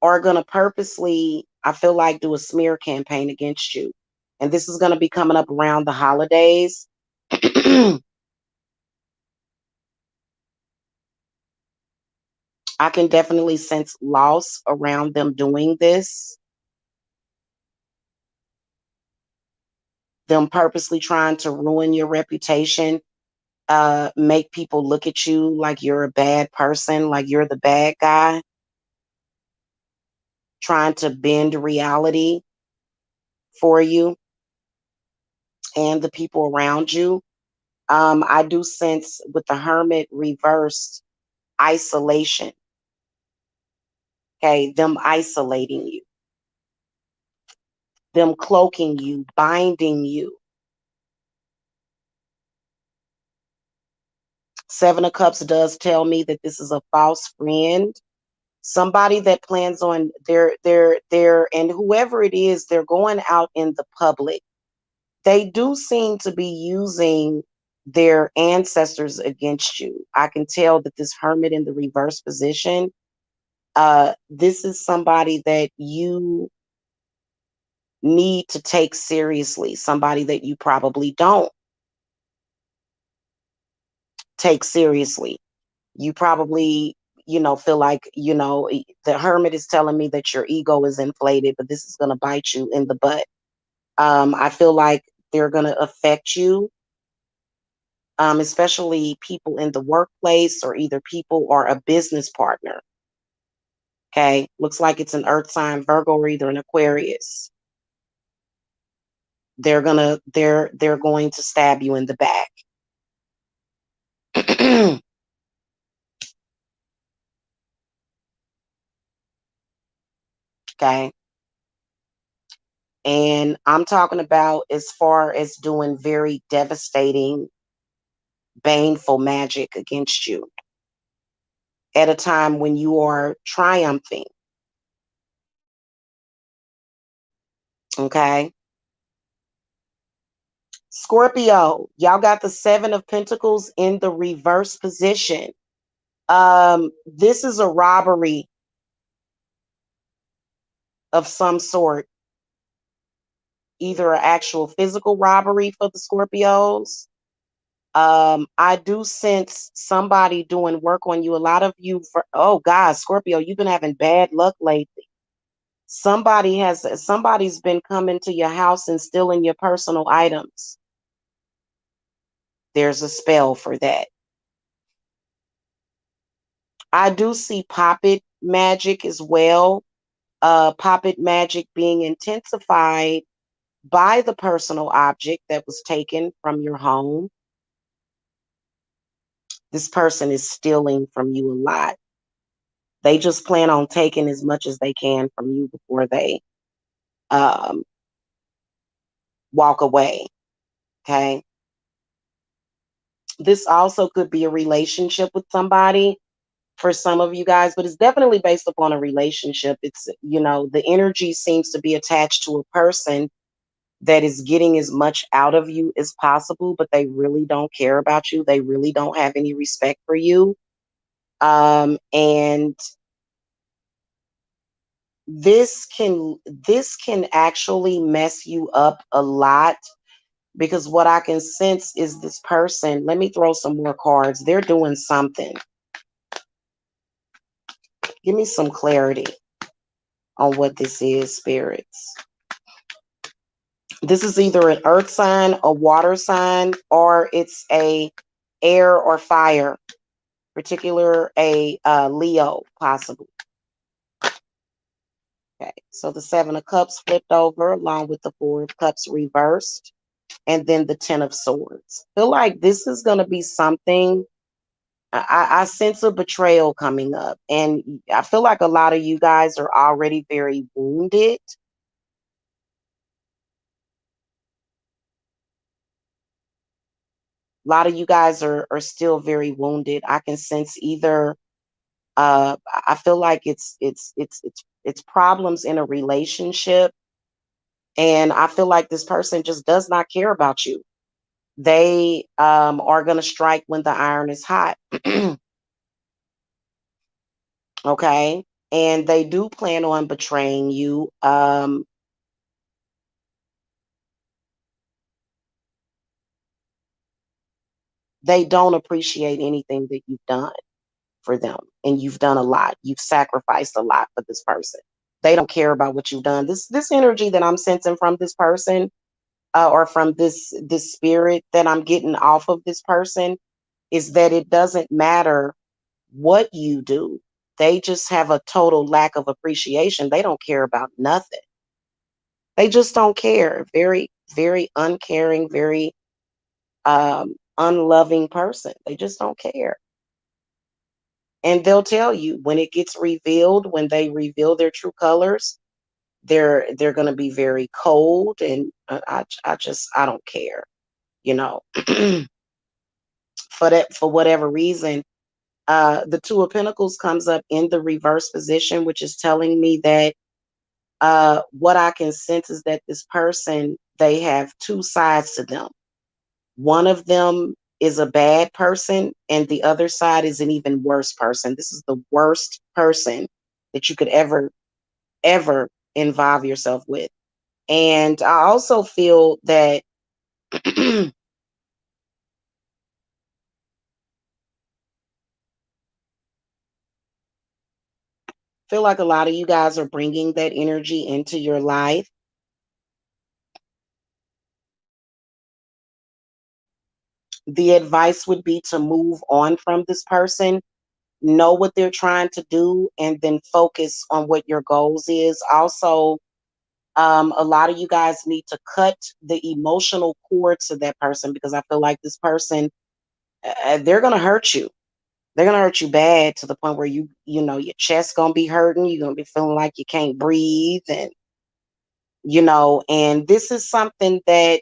are going to purposely, I feel like, do a smear campaign against you. And this is going to be coming up around the holidays. I can definitely sense loss around them doing this. Them purposely trying to ruin your reputation, make people look at you like you're a bad person, like you're the bad guy, trying to bend reality for you and the people around you. I do sense with the Hermit reversed isolation. Okay, them isolating you, them cloaking you, binding you. Seven of Cups does tell me that this is a false friend, somebody that plans on their and whoever it is, they're going out in the public. They do seem to be using their ancestors against you. I can tell that this Hermit in the reverse position, this is somebody that you need to take seriously, somebody that you probably don't take seriously. You probably, feel like, the Hermit is telling me that your ego is inflated, but this is going to bite you in the butt. I feel like they're going to affect you, especially people in the workplace or either people or a business partner. Okay. Looks like it's an earth sign, Virgo, or either an Aquarius. They're going to stab you in the back. Okay. And I'm talking about as far as doing very devastating, baneful magic against you at a time when you are triumphing. Okay. Scorpio, y'all got the Seven of Pentacles in the reverse position. This is a robbery. of some sort, either an actual physical robbery for the Scorpios. I do sense somebody doing work on you. A lot of you, oh God, Scorpio, you've been having bad luck lately. Somebody's been coming to your house and stealing your personal items. There's a spell for that. I do see poppet magic as well. Poppet magic being intensified by the personal object that was taken from your home. This person is stealing from you a lot. They just plan on taking as much as they can from you before they um, walk away. Okay. This also could be a relationship with somebody for some of you guys, but it's definitely based upon a relationship. It's, the energy seems to be attached to a person that is getting as much out of you as possible, but they really don't care about you. They really don't have any respect for you. And this can actually mess you up a lot, because what I can sense is this person, let me throw some more cards. They're doing something. Give me some clarity on what this is, spirits. This is either an earth sign, a water sign, or it's a air or fire, particular a Leo, possibly. Okay, so the Seven of Cups flipped over along with the Four of Cups reversed, and then the Ten of Swords. I feel like this is going to be something. I sense a betrayal coming up, and I feel like a lot of you guys are already very wounded. A lot of you guys are still very wounded. I can sense either I feel like it's problems in a relationship, and I feel like this person just does not care about you. They are going to strike when the iron is hot. Okay, and they do plan on betraying you. They don't appreciate anything that you've done for them, and you've done a lot. You've sacrificed a lot for this person. They don't care about what you've done. This energy that I'm sensing from this person, or from this spirit that I'm getting off of this person, is that it doesn't matter what you do. They just have a total lack of appreciation. They don't care about nothing. They just don't care. Very, very uncaring, very unloving person. They just don't care. And they'll tell you when it gets revealed, when they reveal their true colors, they're going to be very cold, and I don't care, you know. For whatever reason, the Two of Pentacles comes up in the reverse position, which is telling me that what I can sense is that this person, they have two sides to them. One of them is a bad person, and the other side is an even worse person. This is the worst person that you could ever involve yourself with. And I also feel that feel like a lot of you guys are bringing that energy into your life. The advice would be to move on from this person, know what they're trying to do, and then focus on what your goals is. Also, a lot of you guys need to cut the emotional cord to that person, because I feel like this person, they're going to hurt you. They're going to hurt you bad, to the point where your chest going to be hurting. You're going to be feeling like you can't breathe. And, and this is something that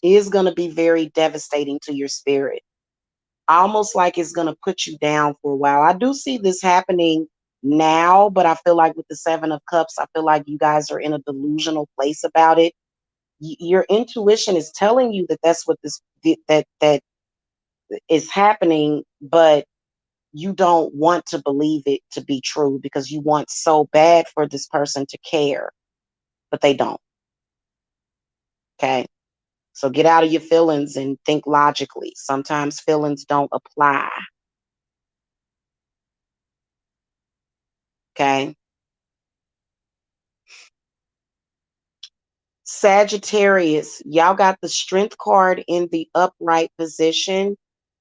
is going to be very devastating to your spirit. Almost like it's going to put you down for a while. I do see this happening now, but I feel like with the Seven of Cups, I feel like you guys are in a delusional place about it. Your intuition is telling you that that's what that is happening, but you don't want to believe it to be true because you want so bad for this person to care, but they don't. Okay. So get out of your feelings and think logically. Sometimes feelings don't apply. Okay. Sagittarius, y'all got the strength card in the upright position.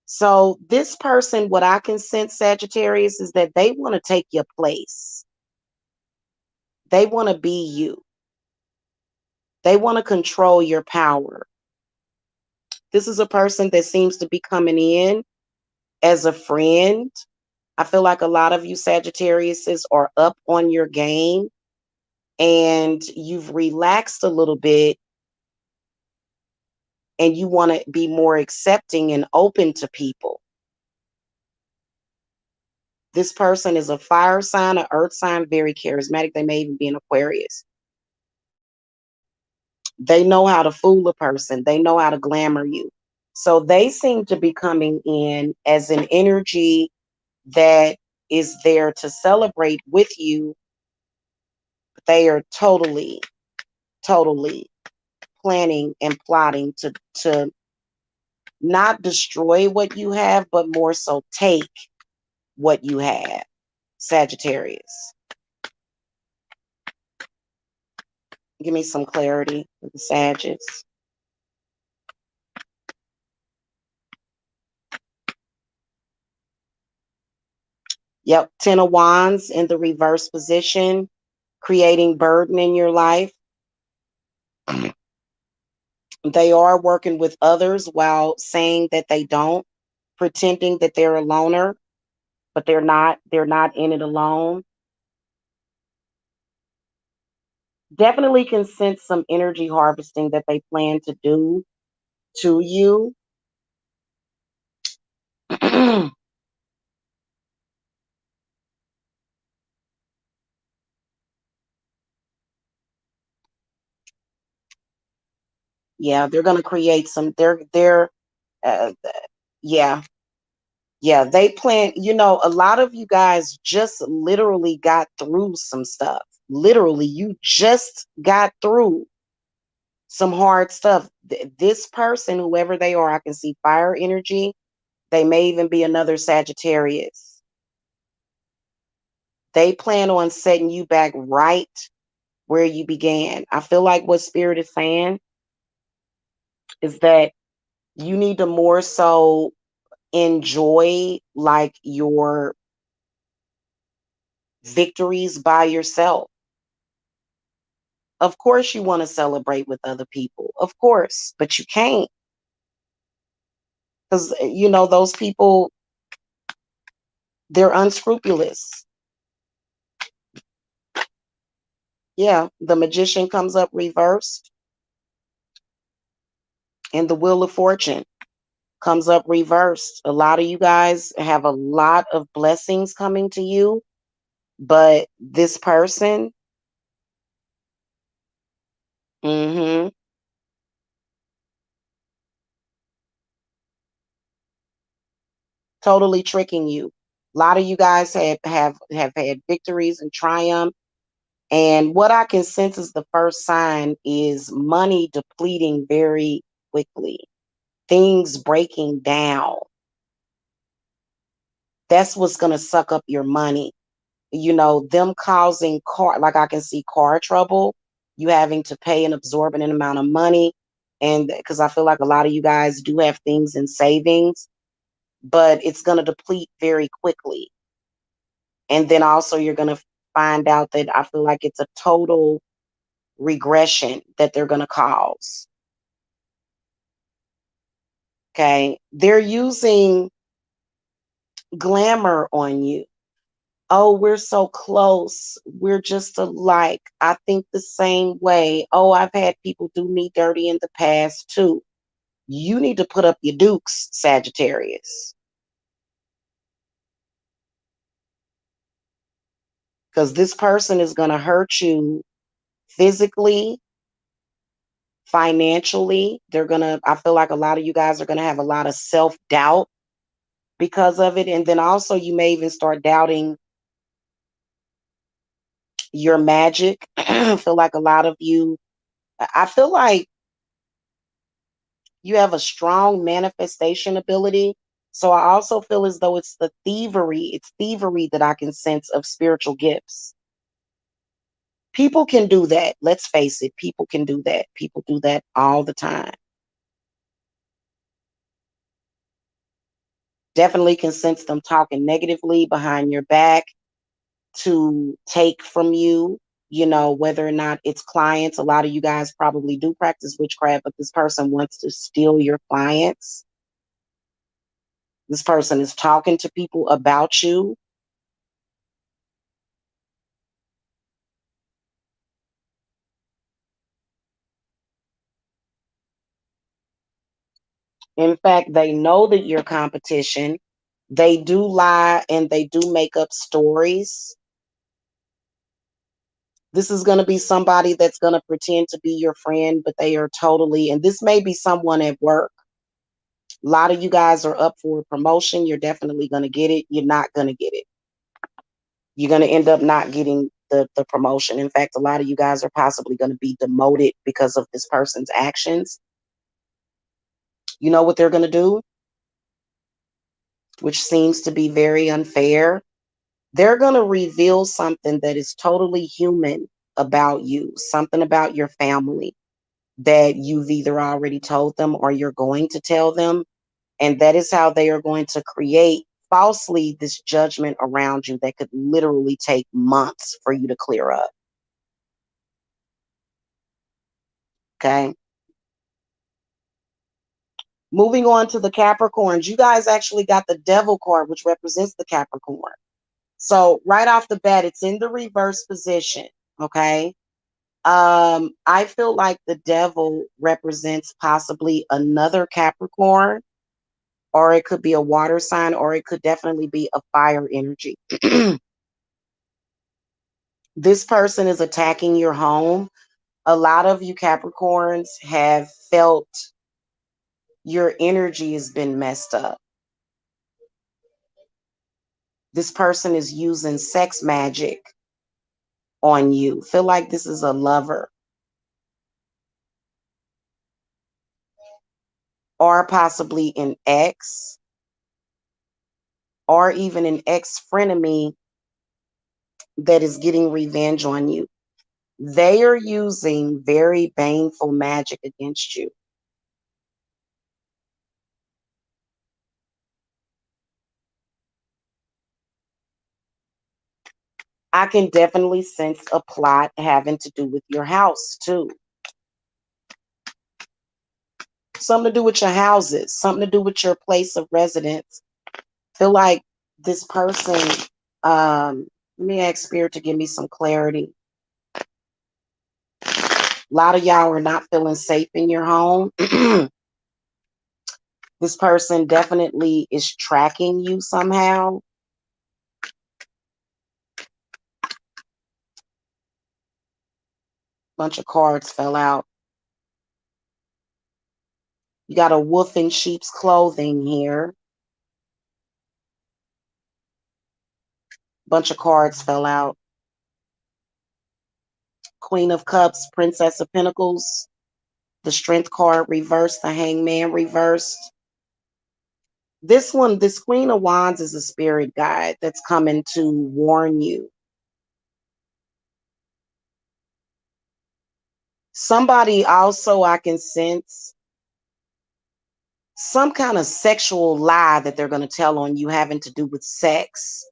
So this person, what I can sense, Sagittarius, is that they want to take your place. They want to be you. They want to control your power. This is a person that seems to be coming in as a friend. I feel like a lot of you Sagittariuses are up on your game and you've relaxed a little bit and you want to be more accepting and open to people. This person is a fire sign, an earth sign, very charismatic. They may even be an Aquarius. They know how to fool a person. They know how to glamour you. So they seem to be coming in as an energy that is there to celebrate with you. They are totally, totally planning and plotting to not destroy what you have, but more so take what you have. Sagittarius. Give me some clarity with the Sagittarius. Yep, Ten of Wands in the reverse position, creating burden in your life. They are working with others while saying that they don't, pretending that they're a loner, but they're not. They're not in it alone. Definitely can sense some energy harvesting that they plan to do to you. Yeah, they're gonna create some. They're uh, yeah, yeah. They plan. You know, a lot of you guys just literally got through some stuff. Literally, you just got through some hard stuff. This person, whoever they are, I can see fire energy. They may even be another Sagittarius. They plan on setting you back right where you began. I feel like what Spirit is saying is that you need to more so enjoy like your victories by yourself. Of course, you want to celebrate with other people, of course, but you can't because, you know, those people, they're unscrupulous. Yeah, the Magician comes up reversed and the Wheel of Fortune comes up reversed. A lot of you guys have a lot of blessings coming to you, but this person, mm-hmm, totally tricking you. A lot of you guys have had victories and triumph. And what I can sense is the first sign is money depleting very quickly, things breaking down. That's what's going to suck up your money. You know, them causing car, like I can see car trouble, you having to pay an absorbent amount of money. And because I feel like a lot of you guys do have things in savings, but it's going to deplete very quickly. And then also you're going to find out that I feel like it's a total regression that they're going to cause. Okay. They're using glamour on you. Oh, we're so close. We're just alike. I think the same way. Oh, I've had people do me dirty in the past too. You need to put up your dukes, Sagittarius, because this person is going to hurt you physically, financially. They're going to, I feel like a lot of you guys are going to have a lot of self doubt because of it. And then also you may even start doubting your magic. I feel like a lot of you, I feel like you have a strong manifestation ability. So I also feel as though it's thievery that I can sense of spiritual gifts. People can do that. Let's face it, people can do that. People do that all the time. Definitely can sense them talking negatively behind your back to take from you, whether or not it's clients. A lot of you guys probably do practice witchcraft, but this person wants to steal your clients. This person is talking to people about you. In fact, they know that you're competition. They do lie and they do make up stories. This is going to be somebody that's going to pretend to be your friend, but they are totally, and this may be someone at work. A lot of you guys are up for a promotion. You're definitely going to get it. You're not going to get it. You're going to end up not getting the promotion. In fact, a lot of you guys are possibly going to be demoted because of this person's actions. You know what they're going to do, which seems to be very unfair? They're going to reveal something that is totally human about you, something about your family that you've either already told them or you're going to tell them. And that is how they are going to create falsely this judgment around you that could literally take months for you to clear up. Okay. Moving on to the Capricorns, you guys actually got the Devil card, which represents the Capricorn. So right off the bat, it's in the reverse position. Okay. I feel like the Devil represents possibly another Capricorn, or it could be a water sign, or it could definitely be a fire energy. This person is attacking your home. A lot of you Capricorns have felt your energy has been messed up. This person is using sex magic on you. Feel like this is a lover or possibly an ex or even an ex frenemy that is getting revenge on you. They are using very baneful magic against you. I can definitely sense a plot having to do with your house too. Something to do with your houses, something to do with your place of residence. Feel like this person, let me ask Spirit to give me some clarity. A lot of y'all are not feeling safe in your home. This person definitely is tracking you somehow. Bunch of cards fell out. You got a wolf in sheep's clothing here. Bunch of cards fell out. Queen of Cups, Princess of Pentacles, the Strength card reversed, the Hangman reversed. This one, this Queen of Wands is a spirit guide that's coming to warn you. Somebody also, I can sense some kind of sexual lie that they're going to tell on you having to do with sex.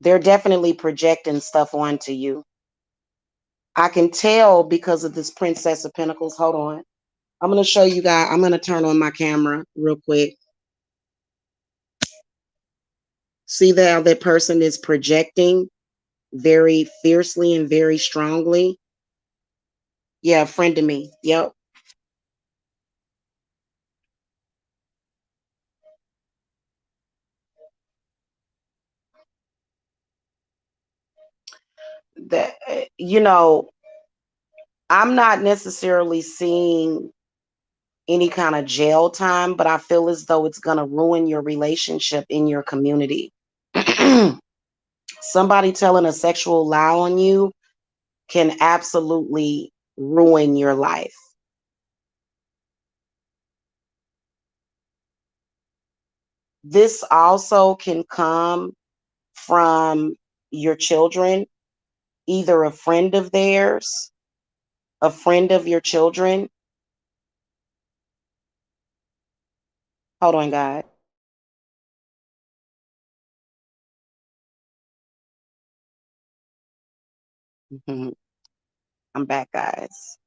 They're definitely projecting stuff onto you. I can tell because of this Princess of Pentacles. Hold on. I'm going to show you guys. I'm going to turn on my camera real quick. See how that person is projecting very fiercely and very strongly. Yeah, a friend of me. Yep. That I'm not necessarily seeing any kind of jail time, but I feel as though it's going to ruin your relationship in your community. Somebody telling a sexual lie on you can absolutely ruin your life. This also can come from your children, either a friend of theirs, a friend of your children. Hold on, guys. Mhm. I'm back, guys.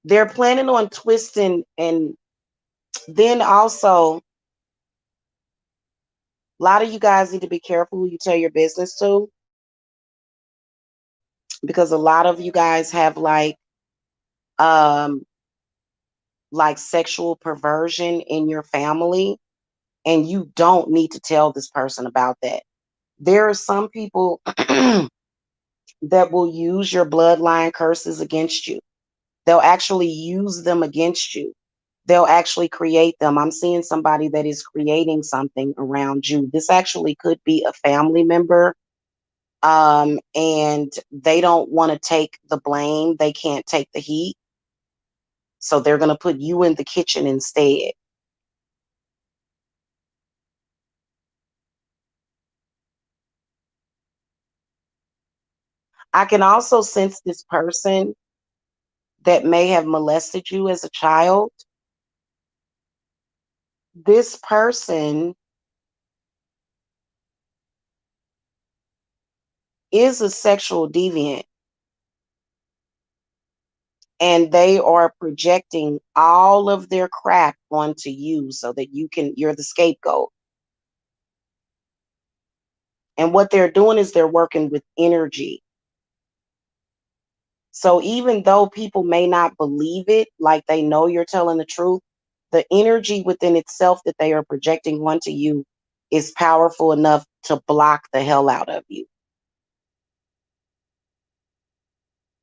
They're planning on twisting, and then also, a lot of you guys need to be careful who you tell your business to, because a lot of you guys have um like sexual perversion in your family, and you don't need to tell this person about that. There are some people that will use your bloodline curses against you. They'll actually use them against you. They'll actually create them. I'm seeing somebody that is creating something around you. This actually could be a family member, and they don't want to take the blame. They can't take the heat. So they're going to put you in the kitchen instead. I can also sense this person that may have molested you as a child. This person is a sexual deviant, and they are projecting all of their crap onto you so that you're the scapegoat. And what they're doing is they're working with energy. So even though people may not believe it, like they know you're telling the truth, the energy within itself that they are projecting onto you is powerful enough to block the hell out of you.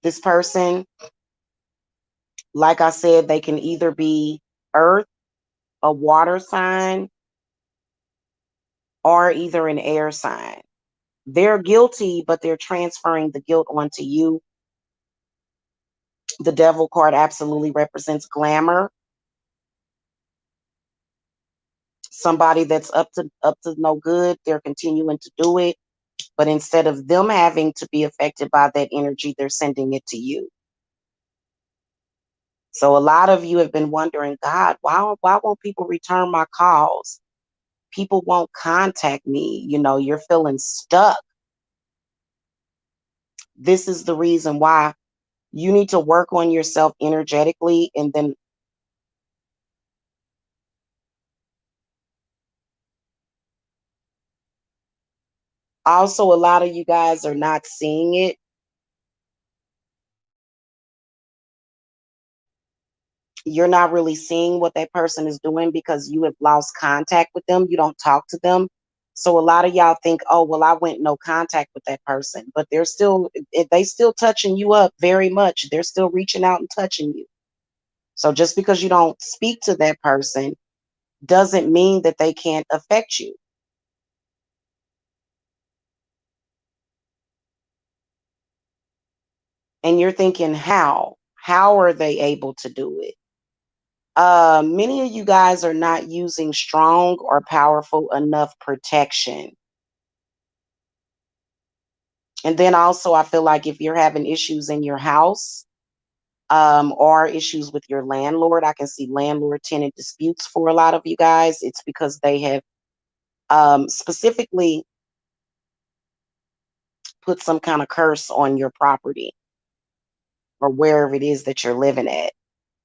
This person, like I said, they can either be earth, a water sign, or either an air sign. They're guilty, but they're transferring the guilt onto you. The devil card absolutely represents glamour. Somebody that's up to no good, they're continuing to do it, but instead of them having to be affected by that energy, they're sending it to you. So a lot of you have been wondering, God, why won't people return my calls? People won't contact me. You're feeling stuck. This is the reason why you need to work on yourself energetically. And then also, a lot of you guys are not seeing it. You're not really seeing what that person is doing because you have lost contact with them. You don't talk to them. So a lot of y'all think, oh, well, I went no contact with that person, but they still touching you up very much. They're still reaching out and touching you. So just because you don't speak to that person doesn't mean that they can't affect you. And you're thinking, how? How are they able to do it? Many of you guys are not using strong or powerful enough protection. And then also, I feel like if you're having issues in your house, or issues with your landlord, I can see landlord tenant disputes for a lot of you guys. It's because they have specifically put some kind of curse on your property or wherever it is that you're living at.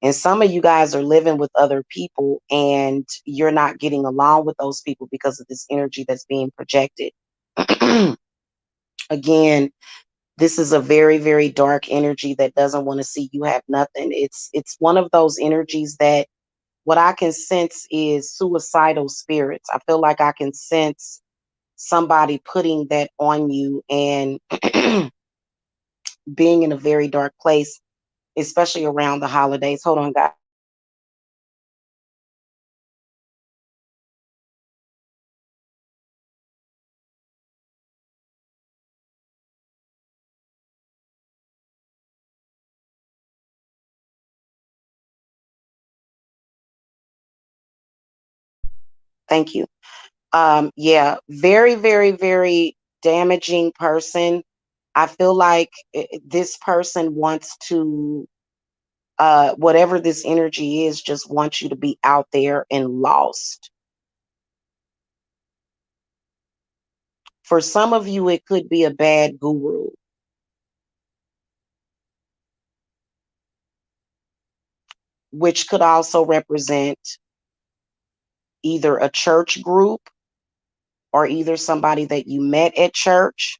And some of you guys are living with other people and you're not getting along with those people because of this energy that's being projected. Again, this is a very, very dark energy that doesn't want to see you have nothing. It's one of those energies that what I can sense is suicidal spirits. I feel like I can sense somebody putting that on you and being in a very dark place, especially around the holidays. Hold on, guys. Thank you. Yeah, very, very, very damaging person. I feel like this person wants to, whatever this energy is, just wants you to be out there and lost. For some of you, it could be a bad guru, which could also represent either a church group or either somebody that you met at church.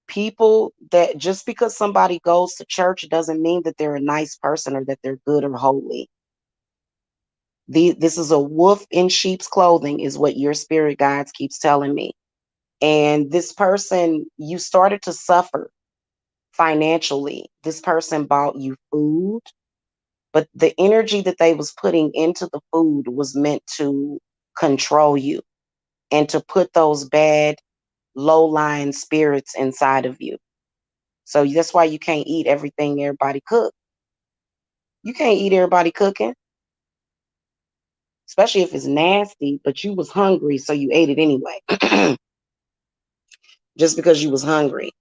People that just because somebody goes to church doesn't mean that they're a nice person or that they're good or holy. This is a wolf in sheep's clothing, is what your spirit guides keeps telling me. And this person, you started to suffer financially. This person bought you food, but the energy that they was putting into the food was meant to control you and to put those bad, low-lying spirits inside of you. So that's why you can't eat everything everybody cook. You can't eat everybody cooking, especially if it's nasty, but you was hungry, so you ate it anyway. Just because you was hungry,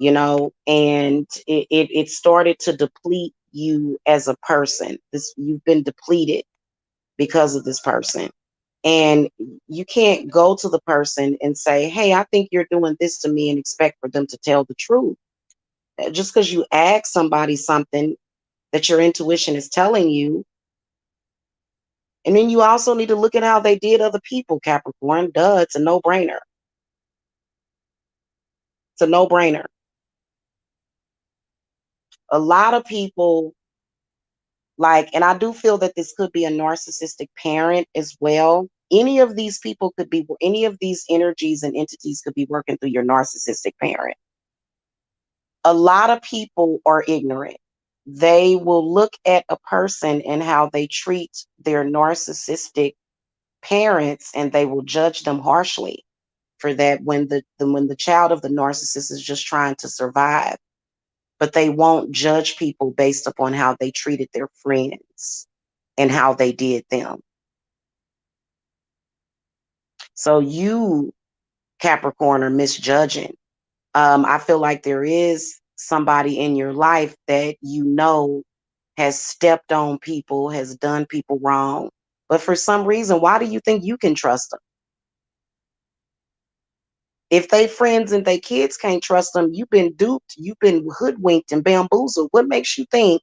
and it started to deplete you as a person. You've been depleted because of this person. And you can't go to the person and say, hey, I think you're doing this to me, and expect for them to tell the truth. Just because you ask somebody something that your intuition is telling you. And then you also need to look at how they did other people, Capricorn. Duh, it's a no-brainer. It's a no-brainer. A lot of people, and I do feel that this could be a narcissistic parent as well. Any of these energies and entities could be working through your narcissistic parent. A lot of people are ignorant. They will look at a person and how they treat their narcissistic parents, and they will judge them harshly for that when the child of the narcissist is just trying to survive. But they won't judge people based upon how they treated their friends and how they did them. So you, Capricorn, are misjudging. I feel like there is somebody in your life that has stepped on people, has done people wrong. But for some reason, why do you think you can trust them? If they friends and they kids can't trust them, you've been duped, you've been hoodwinked and bamboozled. What makes you think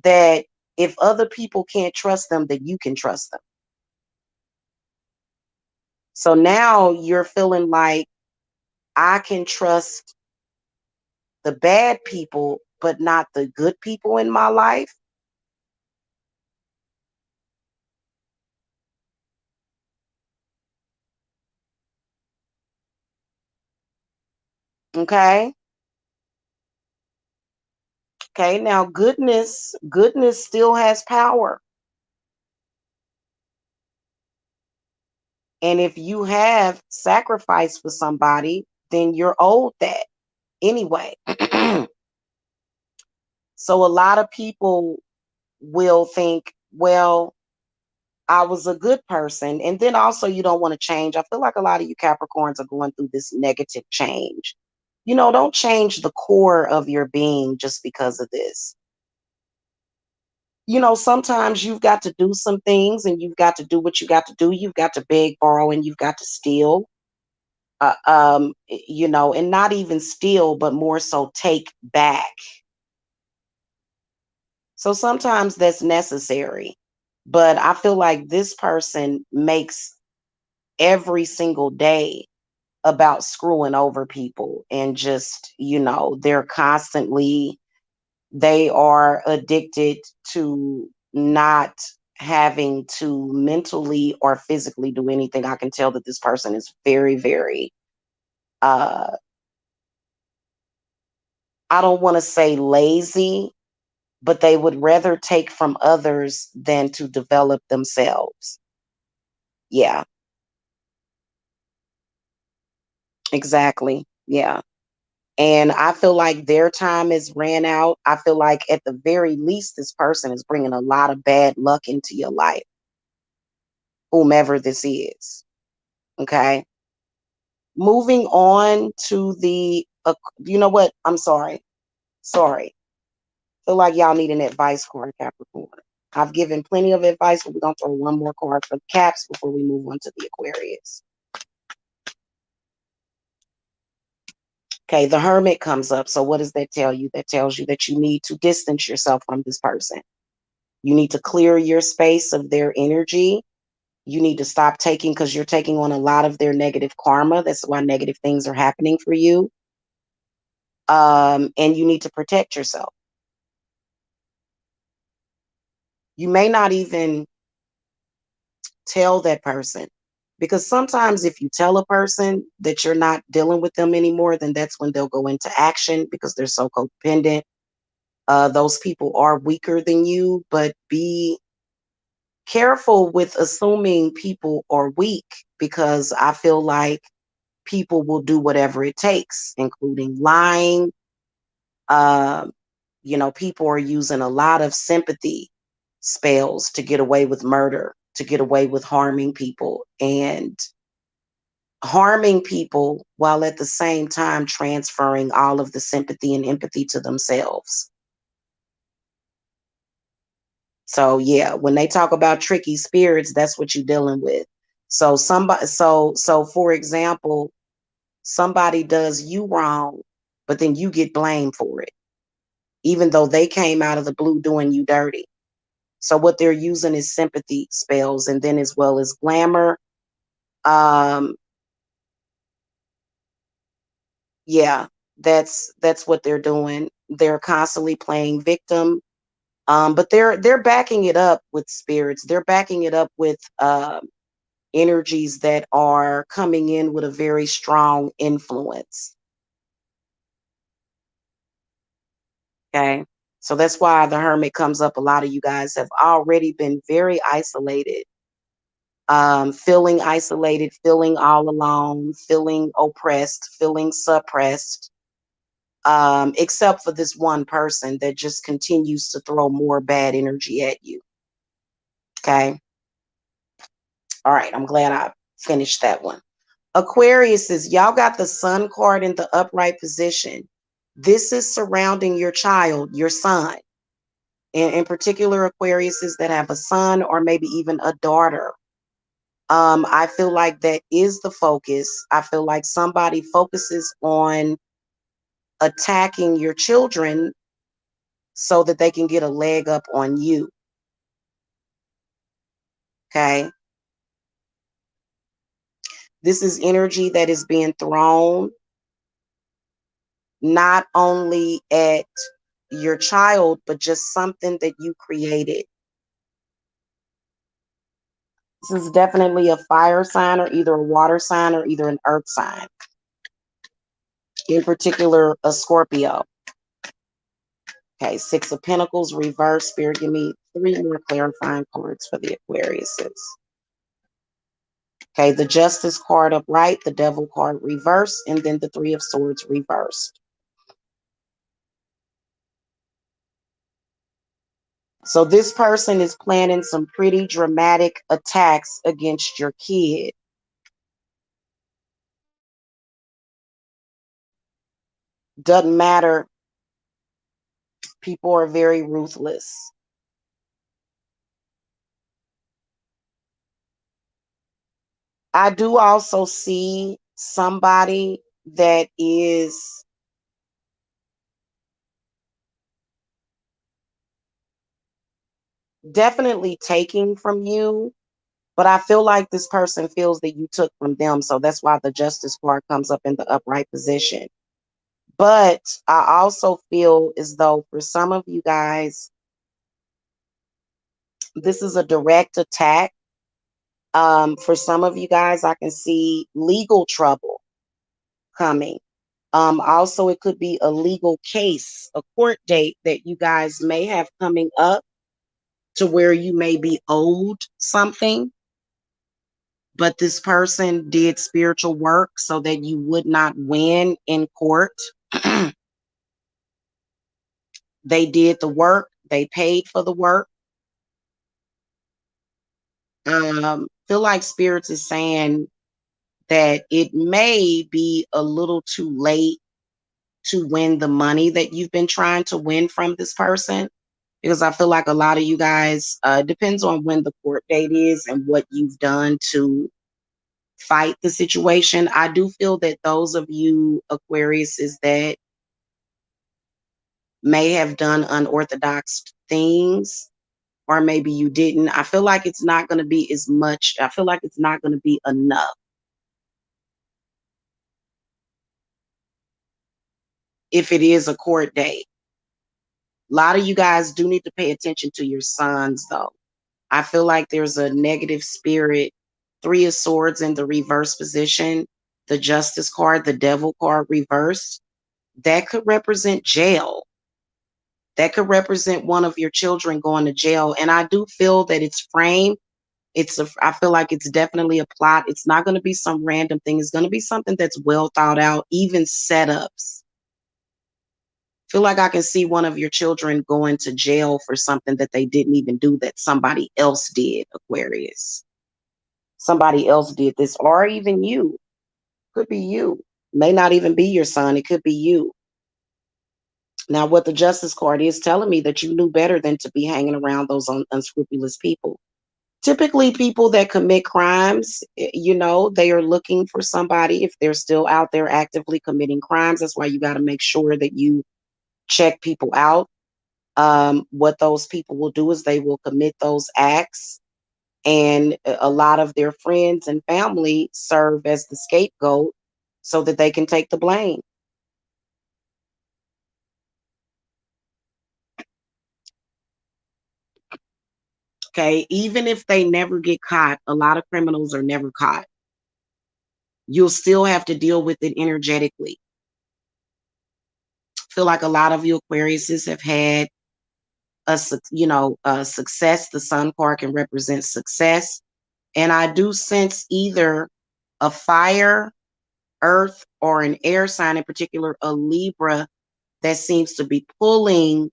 that if other people can't trust them, that you can trust them? So now you're feeling like I can trust the bad people, but not the good people in my life. Okay. Okay. Now goodness still has power. And if you have sacrificed for somebody, then you're owed that anyway. So a lot of people will think, well, I was a good person. And then also, you don't want to change. I feel like a lot of you Capricorns are going through this negative change. Don't change the core of your being just because of this. Sometimes you've got to do some things and you've got to do what you got to do. You've got to beg, borrow, and you've got to steal. And not even steal, but more so take back. So sometimes that's necessary. But I feel like this person makes every single day about screwing over people, and just, they are addicted to not having to mentally or physically do anything. I can tell that this person is very, very, I don't want to say lazy, but they would rather take from others than to develop themselves. Yeah, exactly. Yeah. And I feel like their time is ran out. I feel like at the very least, this person is bringing a lot of bad luck into your life, whomever this is. Okay. Moving on to you know what? I'm sorry. Sorry. Feel like y'all need an advice card, Capricorn. I've given plenty of advice, but we're going to throw one more card for Caps before we move on to the Aquarius. Okay, the Hermit comes up. So what does that tell you? That tells you that you need to distance yourself from this person. You need to clear your space of their energy. You need to stop taking, because you're taking on a lot of their negative karma. That's why negative things are happening for you. And you need to protect yourself. You may not even tell that person, because sometimes if you tell a person that you're not dealing with them anymore, then that's when they'll go into action because they're so codependent. Those people are weaker than you, but be careful with assuming people are weak, because I feel like people will do whatever it takes, including lying. Um, people are using a lot of sympathy spells to get away with murder, to get away with harming people, and harming people while at the same time transferring all of the sympathy and empathy to themselves. So yeah, when they talk about tricky spirits, that's what you're dealing with. So for example, somebody does you wrong, but then you get blamed for it, even though they came out of the blue doing you dirty. So what they're using is sympathy spells, and then as well as glamour. Um, yeah, that's what they're doing. They're constantly playing victim. But they're backing it up with spirits. They're backing it up with energies that are coming in with a very strong influence. Okay. So that's why the Hermit comes up. A lot of you guys have already been very isolated, feeling isolated, feeling all alone, feeling oppressed, feeling suppressed, except for this one person that just continues to throw more bad energy at you. Okay. All right. I'm glad I finished that one. Aquarius is, y'all got the Sun card in the upright position. This is surrounding your child, your son. In particular, Aquariuses that have a son or maybe even a daughter. I feel like that is the focus. I feel like somebody focuses on attacking your children so that they can get a leg up on you. Okay. This is energy that is being thrown not only at your child, but just something that you created. This is definitely a fire sign, or either a water sign, or either an earth sign. In particular, a Scorpio. Okay, Six of Pentacles, reverse. Spirit, give me 3 more clarifying cards for the Aquariuses. Okay, the Justice card upright, the Devil card reverse, and then the Three of Swords reversed. So this person is planning some pretty dramatic attacks against your kid. Doesn't matter. People are very ruthless. I do also see somebody that is definitely taking from you, but I feel like this person feels that you took from them. So that's why the Justice card comes up in the upright position. But I also feel as though for some of you guys, This is a direct attack. For some of you guys, I can see legal trouble coming. Also, it could be a legal case, a court date that you guys may have coming up to where you may be owed something, but this person did spiritual work so that you would not win in court. They did the work, they paid for the work. Feel like spirits is saying that it may be a little too late to win the money that you've been trying to win from this person, because I feel like a lot of you guys, depends on when the court date is and what you've done to fight the situation. I do feel that those of you Aquariuses that may have done unorthodox things, or maybe you didn't, I feel like it's not going to be as much. I feel like it's not going to be enough if it is a court date. A lot of you guys do need to pay attention to your sons, though. I feel like there's a negative spirit. Three of Swords in the reverse position, the Justice card, the Devil card reversed. That could represent jail. That could represent one of your children going to jail. And I do feel that it's framed. I feel like it's definitely a plot. It's not going to be some random thing. It's going to be something that's well thought out, even setups. Feel like I can see one of your children going to jail for something that they didn't even do, that somebody else did, Aquarius. Somebody else did this, or even you. Could be you. May not even be your son. It could be you. Now, what the Justice card is telling me, that you knew better than to be hanging around those unscrupulous people. Typically, people that commit crimes, they are looking for somebody. If they're still out there actively committing crimes, that's why you got to make sure that you check people out. What those people will do is they will commit those acts, and a lot of their friends and family serve as the scapegoat so that they can take the blame. Okay, even if they never get caught, a lot of criminals are never caught. You'll still have to deal with it energetically. I feel like a lot of you Aquariuses have had a success. The Sun card can represent success, and I do sense either a fire, earth, or an air sign, in particular a Libra, that seems to be pulling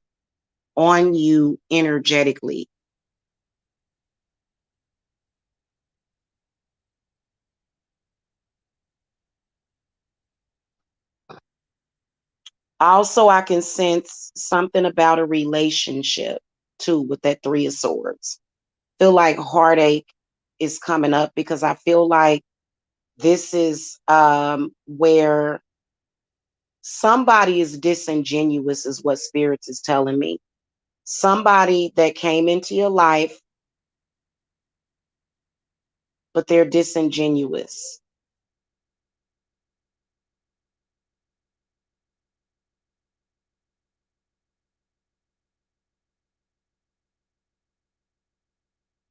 on you energetically. Also, I can sense something about a relationship too with that Three of Swords. Feel like heartache is coming up, because I feel like this is where somebody is disingenuous, is what spirits is telling me. Somebody that came into your life, but they're disingenuous.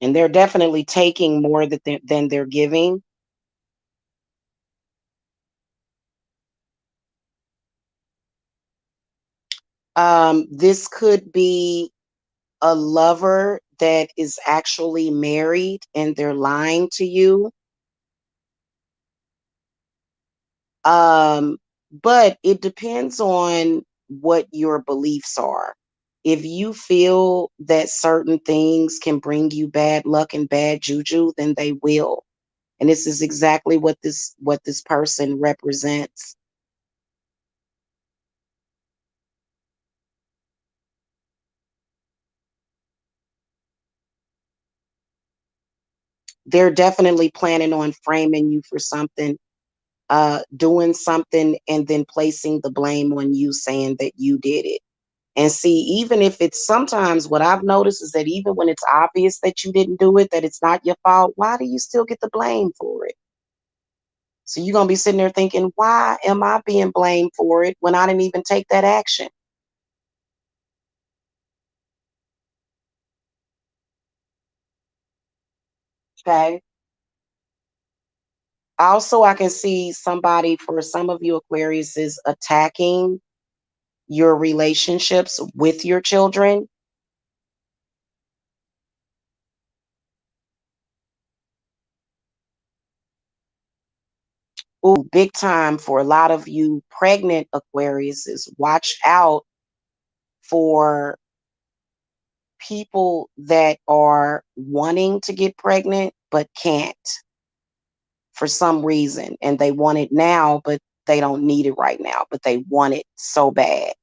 And they're definitely taking more than they're giving. This could be a lover that is actually married and they're lying to you. Um, but it depends on what your beliefs are. If you feel that certain things can bring you bad luck and bad juju, then they will. And this is exactly what this person represents. They're definitely planning on framing you for something, doing something, and then placing the blame on you, saying that you did it. And see, even if it's, sometimes what I've noticed is that even when it's obvious that you didn't do it, that it's not your fault, why do you still get the blame for it? So you're going to be sitting there thinking, why am I being blamed for it when I didn't even take that action? Okay. Also, I can see somebody, for some of you Aquarius, is attacking your relationships with your children. Ooh, big time for a lot of you pregnant Aquarius is watch out for people that are wanting to get pregnant but can't for some reason. And they want it now, but they don't need it right now, but they want it so bad.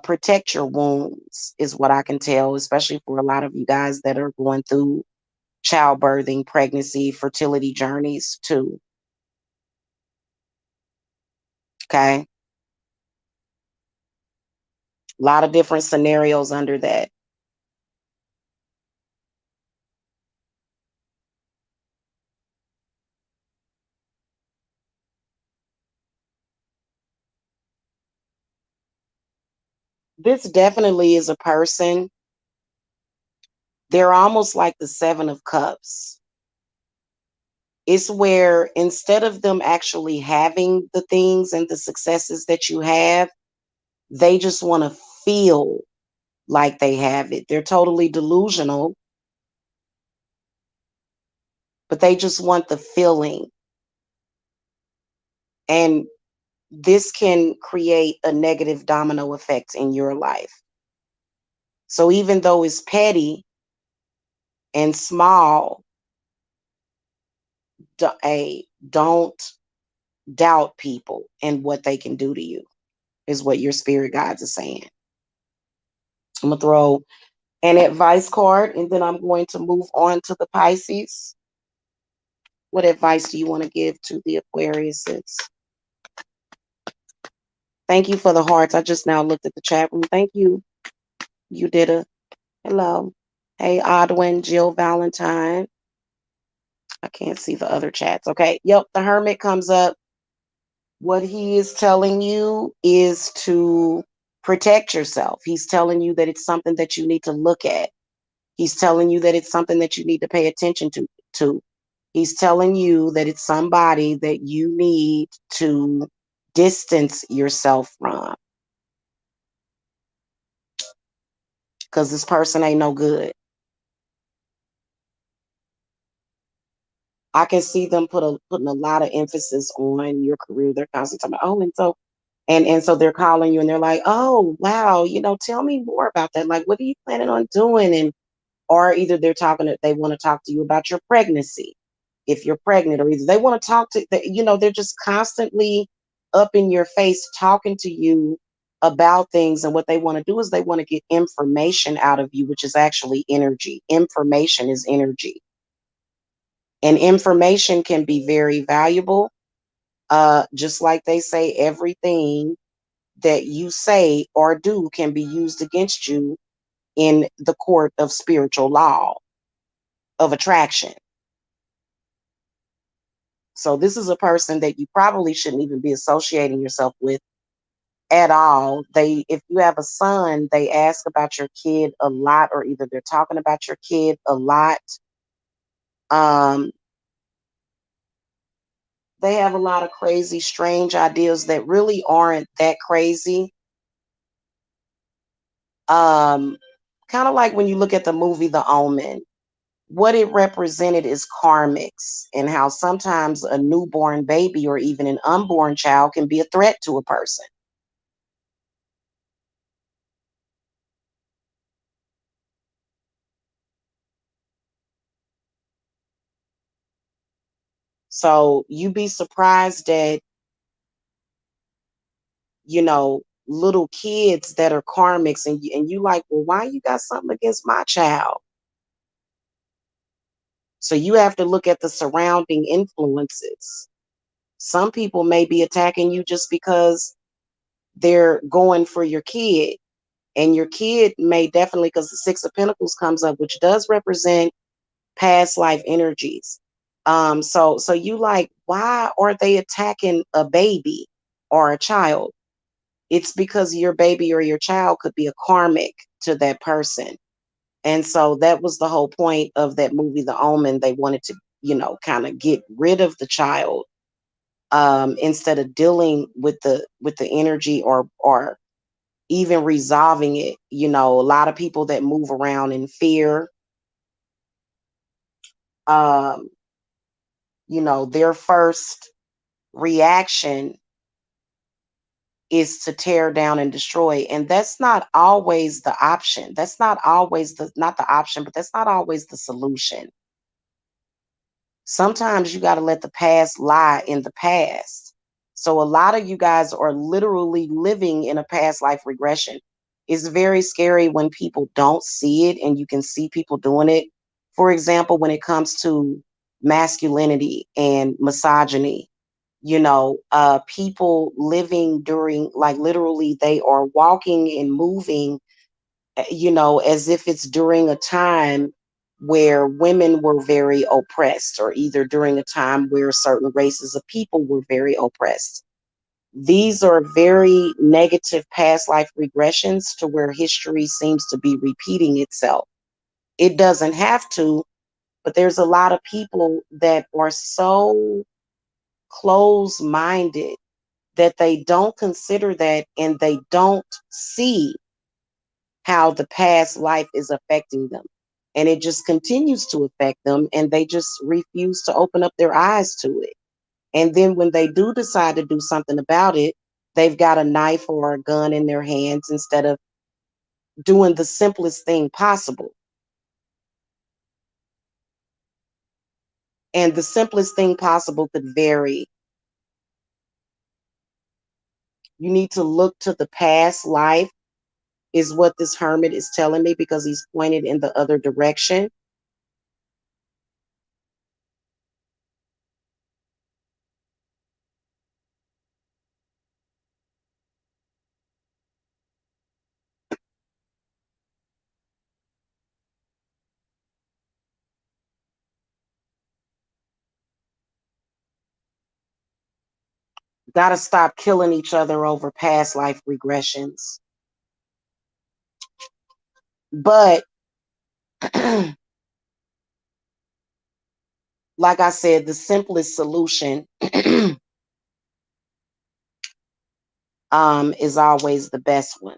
Protect your wounds is what I can tell, especially for a lot of you guys that are going through childbirthing, pregnancy, fertility journeys too. Okay. A lot of different scenarios under that. This definitely is a person. They're almost like the Seven of Cups. It's where instead of them actually having the things and the successes that you have, they just want to feel like they have it. They're totally delusional, but they just want the feeling. And this can create a negative domino effect in your life. So even though it's petty and small, don't doubt people and what they can do to you, is what your spirit guides are saying. I'm going to throw an advice card and then I'm going to move on to the Pisces. What advice do you want to give to the Aquariuses? Thank you for the hearts. I just now looked at the chat room. Thank you. You did a hello. Hey, Odwin, Jill Valentine. I can't see the other chats. Okay. Yep. The Hermit comes up. What he is telling you is to protect yourself. He's telling you that it's something that you need to look at. He's telling you that it's something that you need to pay attention to. He's telling you that it's somebody that you need to distance yourself from because this person ain't no good. I can see them putting a lot of emphasis on your career. They're constantly talking about, and so they're calling you and they're like, oh wow, tell me more about that. Like, what are you planning on doing? And or either they want to talk to you about your pregnancy if you're pregnant, or either they want to talk to they're just constantly up in your face talking to you about things. And what they want to do is they want to get information out of you, which is actually energy. Information is energy, and information can be very valuable. Just like they say, everything that you say or do can be used against you in the court of spiritual law of attraction. So this is a person that you probably shouldn't even be associating yourself with at all. If you have a son, they ask about your kid a lot, or either they're talking about your kid a lot. Um, they have a lot of crazy, strange ideas that really aren't that crazy. Um, Kind of like when you look at the movie The Omen, what it represented is karmics, and how sometimes a newborn baby or even an unborn child can be a threat to a person. So you be surprised that, little kids that are karmics, and you like, well, why you got something against my child? So you have to look at the surrounding influences. Some people may be attacking you just because they're going for your kid. And your kid may definitely, because the Six of Pentacles comes up, which does represent past life energies. So you like, why are they attacking a baby or a child? It's because your baby or your child could be a karmic to that person. And so that was the whole point of that movie, The Omen. They wanted to, kind of get rid of the child, instead of dealing with the energy, or even resolving it. A lot of people that move around in fear, um, their first reaction is to tear down and destroy. And that's not always the option. That's not always not the option, but that's not always the solution. Sometimes you got to let the past lie in the past. So a lot of you guys are literally living in a past life regression. It's very scary when people don't see it, and you can see people doing it. For example, when it comes to masculinity and misogyny, people living during, like, literally they are walking and moving, as if it's during a time where women were very oppressed, or either during a time where certain races of people were very oppressed. These are very negative past life regressions to where history seems to be repeating itself. It doesn't have to, but there's a lot of people that are so close minded that they don't consider that, and they don't see how the past life is affecting them. And it just continues to affect them, and they just refuse to open up their eyes to it. And then when they do decide to do something about it, they've got a knife or a gun in their hands instead of doing the simplest thing possible. And the simplest thing possible could vary. You need to look to the past life, is what this hermit is telling me, because he's pointed in the other direction. Got to stop killing each other over past life regressions. But like I said, the simplest solution is always the best one,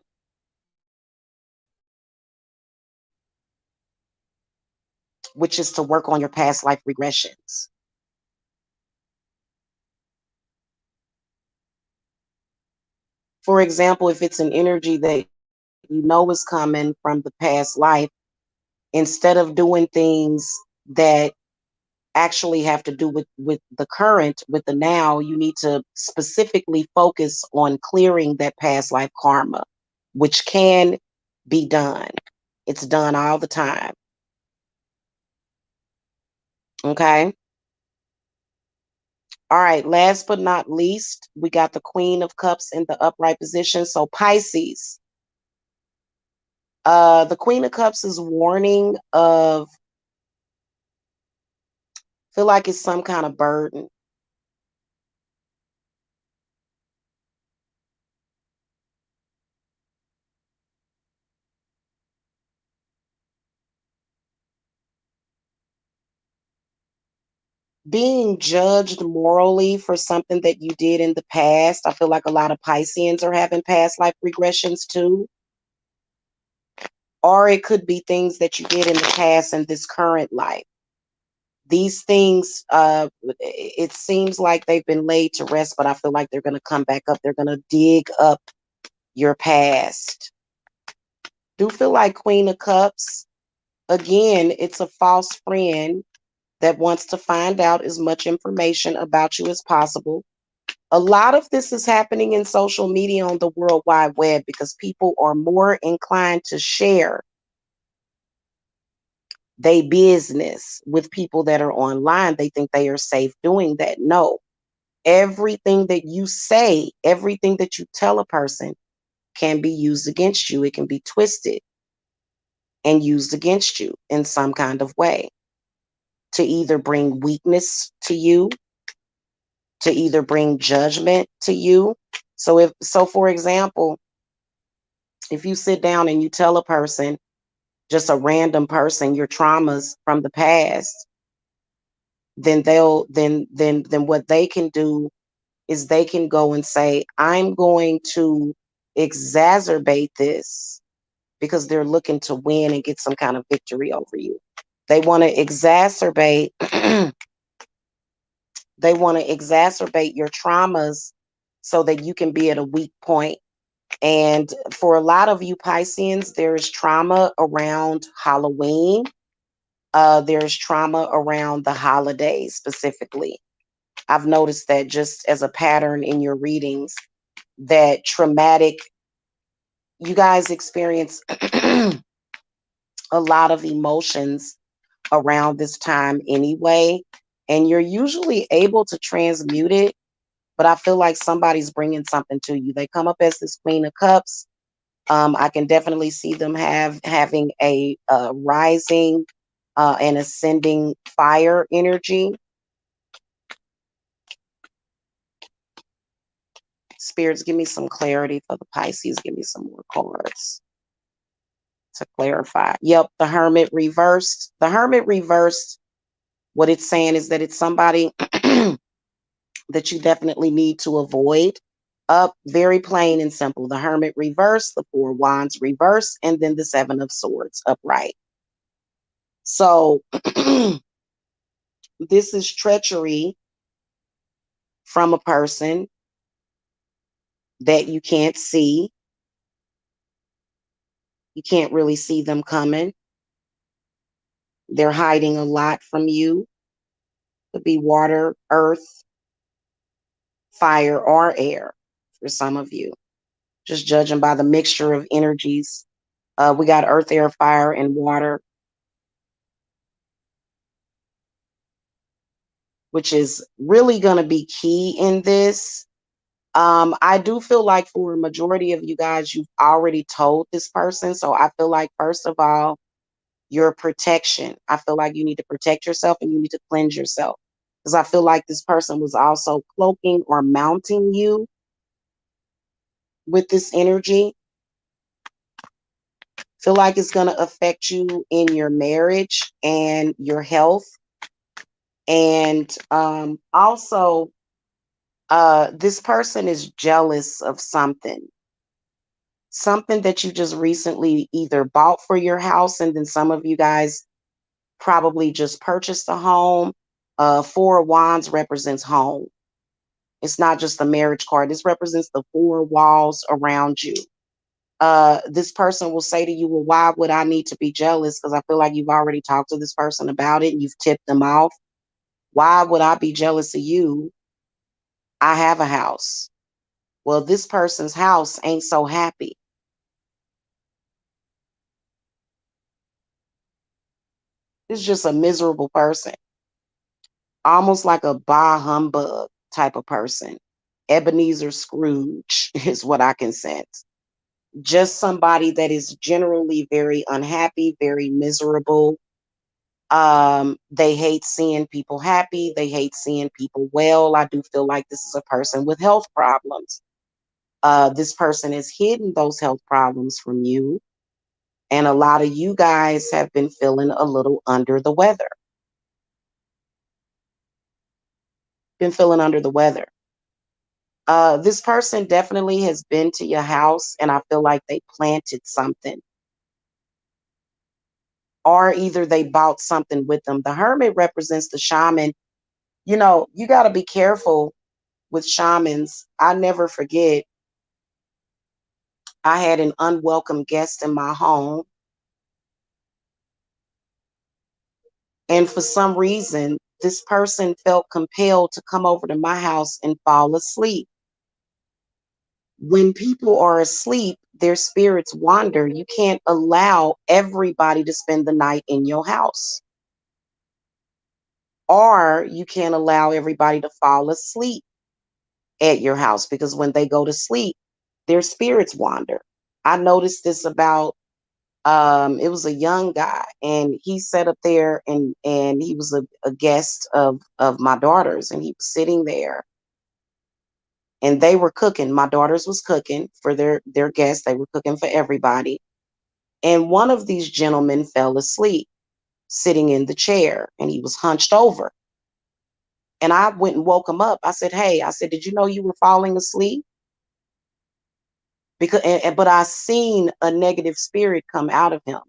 which is to work on your past life regressions. For example, if it's an energy that you know is coming from the past life, instead of doing things that actually have to do with the current, with the now, you need to specifically focus on clearing that past life karma, which can be done. It's done all the time. Okay. All right. Last but not least, we got the Queen of Cups in the upright position. So Pisces, the Queen of Cups is warning of, feel like it's some kind of burden. Being judged morally for something that you did in the past. I feel like a lot of Pisceans are having past life regressions too. Or it could be things that you did in the past in this current life. These things, it seems like they've been laid to rest, but I feel like they're going to come back up. They're going to dig up your past. Do feel like Queen of Cups. Again, it's a false friend that wants to find out as much information about you as possible. A lot of this is happening in social media on the World Wide Web because people are more inclined to share their business with people that are online. They think they are safe doing that. No, everything that you say, everything that you tell a person can be used against you. It can be twisted and used against you in some kind of way to either bring weakness to you, to either bring judgment to you. So for example, if you sit down and you tell a person, just a random person, your traumas from the past, then then what they can do is they can go and say, I'm going to exacerbate this, because they're looking to win and get some kind of victory over you. They want to exacerbate they want to exacerbate your traumas so that you can be at a weak point. And for a lot of you Pisceans, there is trauma around Halloween. There's trauma around the holidays specifically. I've noticed that just as a pattern in your readings, that traumatic, you guys experience a lot of emotions around this time anyway. And you're usually able to transmute it, but I feel like somebody's bringing something to you. They come up as this Queen of Cups. I can definitely see them having a rising and ascending fire energy. Spirits, give me some clarity for the Pisces. Give me some more cards to clarify. Yep, the Hermit reversed. The Hermit reversed, what it's saying is that it's somebody that you definitely need to avoid. Up, very plain and simple. The Hermit reversed, the Four of Wands reversed, and then the Seven of Swords upright. So this is treachery from a person that you can't see. You can't really see them coming. They're hiding a lot from you. Could be water, earth, fire, or air for some of you. Just judging by the mixture of energies. We got earth, air, fire, and water, which is really going to be key in this. I do feel like for a majority of you guys, you've already told this person. So I feel like, first of all, your protection. I feel like you need to protect yourself and you need to cleanse yourself. Because I feel like this person was also cloaking or mounting you with this energy. Feel like it's going to affect you in your marriage and your health. And also, this person is jealous of something that you just recently either bought for your house, and then some of you guys probably just purchased a home. Four of Wands represents home. It's not just a marriage card. This represents the four walls around you. This person will say to you, well, why would I need to be jealous? Because I feel like you've already talked to this person about it and you've tipped them off. Why would I be jealous of you? I have a house. Well, this person's house ain't so happy. It's just a miserable person, almost like a bah humbug type of person. Ebenezer Scrooge is what I can sense. Just somebody that is generally very unhappy, very miserable. They hate seeing people happy. They hate seeing people well. I do feel like this is a person with health problems. This person has hidden those health problems from you. And a lot of you guys have been feeling a little under the weather. Been feeling under the weather. This person definitely has been to your house, and I feel like they planted something. Or either they bought something with them. The Hermit represents the shaman. You know, you got to be careful with shamans. I never forget, I had an unwelcome guest in my home. And for some reason, this person felt compelled to come over to my house and fall asleep. When people are asleep, their spirits wander. You can't allow everybody to spend the night in your house. Or you can't allow everybody to fall asleep at your house, because when they go to sleep, their spirits wander. I noticed this about it was a young guy, and he sat up there, and he was a guest of my daughters, and he was sitting there, and they were cooking. My daughters was cooking for their guests. They were cooking for everybody. And one of these gentlemen fell asleep sitting in the chair, and he was hunched over. And I went and woke him up. I said, "Hey," I said, "did you know you were falling asleep?" But I seen a negative spirit come out of him,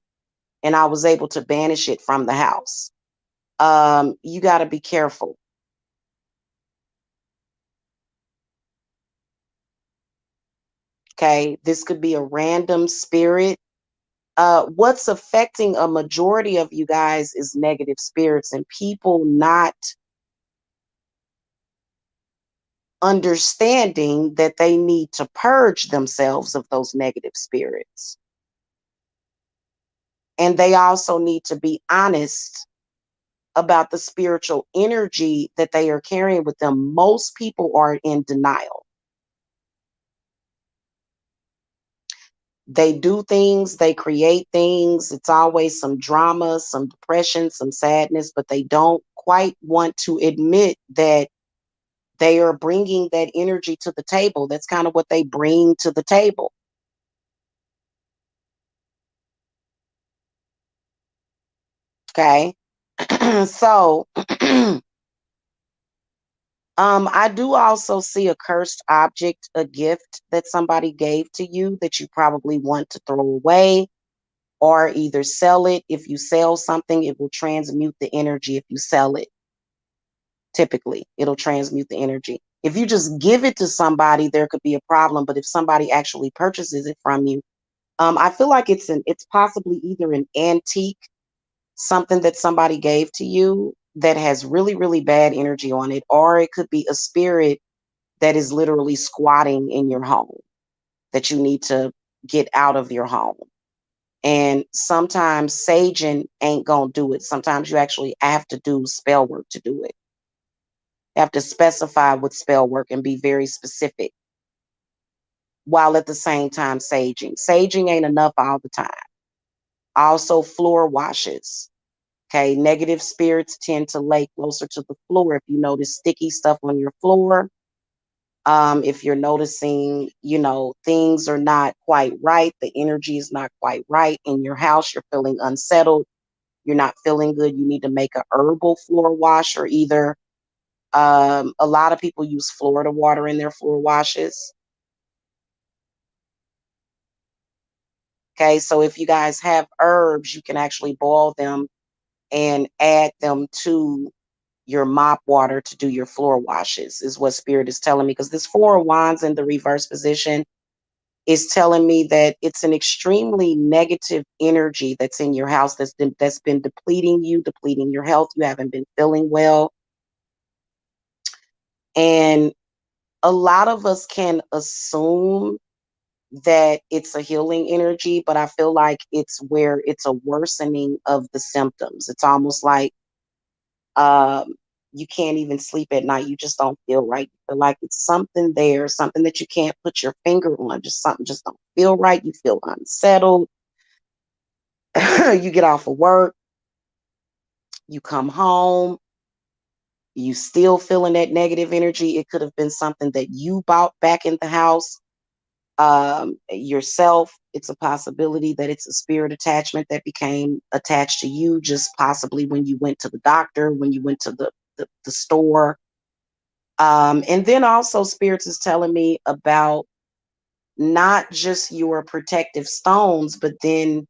and I was able to banish it from the house. You got to be careful. Okay, this could be a random spirit. What's affecting a majority of you guys is negative spirits and people not understanding that they need to purge themselves of those negative spirits. And they also need to be honest about the spiritual energy that they are carrying with them. Most people are in denial. They do things, they create things. It's always some drama, some depression, some sadness, but they don't quite want to admit that they are bringing that energy to the table. That's kind of what they bring to the table. Okay. So, I do also see a cursed object, a gift that somebody gave to you that you probably want to throw away or either sell it. If you sell something, it will transmute the energy. If you sell it, typically, it'll transmute the energy. If you just give it to somebody, there could be a problem. But if somebody actually purchases it from you, I feel like it's possibly either an antique, something that somebody gave to you that has really, really bad energy on it, or it could be a spirit that is literally squatting in your home that you need to get out of your home. And sometimes saging ain't gonna do it. Sometimes you actually have to do spell work to do it. You have to specify with spell work and be very specific while at the same time saging. Saging ain't enough all the time. Also, floor washes. Okay, negative spirits tend to lay closer to the floor. If you notice sticky stuff on your floor, if you're noticing, things are not quite right, the energy is not quite right in your house, you're feeling unsettled, you're not feeling good, you need to make a herbal floor wash or either a lot of people use Florida water in their floor washes. Okay, so if you guys have herbs, you can actually boil them and add them to your mop water to do your floor washes, is what spirit is telling me. Because this Four of Wands in the reverse position is telling me that it's an extremely negative energy that's in your house that's been depleting you, depleting your health. You haven't been feeling well. And a lot of us can assume that it's a healing energy, but I feel like it's where it's a worsening of the symptoms. It's almost like um, you can't even sleep at night. You just don't feel right. You feel like it's something there, something that you can't put your finger on. Just something just don't feel right. You feel unsettled. You get off of work, you come home, you still feeling that negative energy. It could have been something that you bought back in the house yourself. It's a possibility that it's a spirit attachment that became attached to you, just possibly when you went to the doctor, when you went to the store. And then also, spirits is telling me about not just your protective stones, but then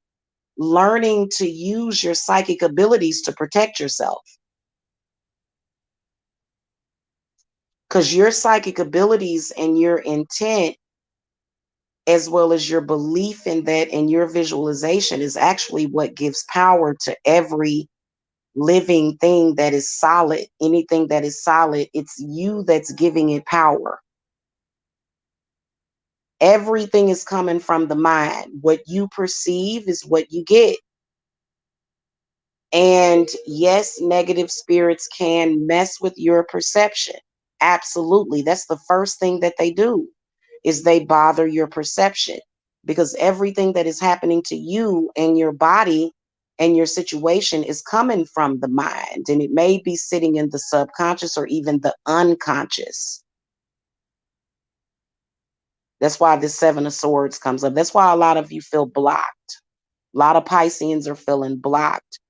learning to use your psychic abilities to protect yourself. Because your psychic abilities and your intent, as well as your belief in that and your visualization, is actually what gives power to every living thing that is solid. Anything that is solid, it's you that's giving it power. Everything is coming from the mind. What you perceive is what you get. And yes, negative spirits can mess with your perception. Absolutely. That's the first thing that they do, is they bother your perception, because everything that is happening to you and your body and your situation is coming from the mind, and it may be sitting in the subconscious or even the unconscious. That's why this Seven of Swords comes up. That's why a lot of you feel blocked. A lot of Pisceans are feeling blocked.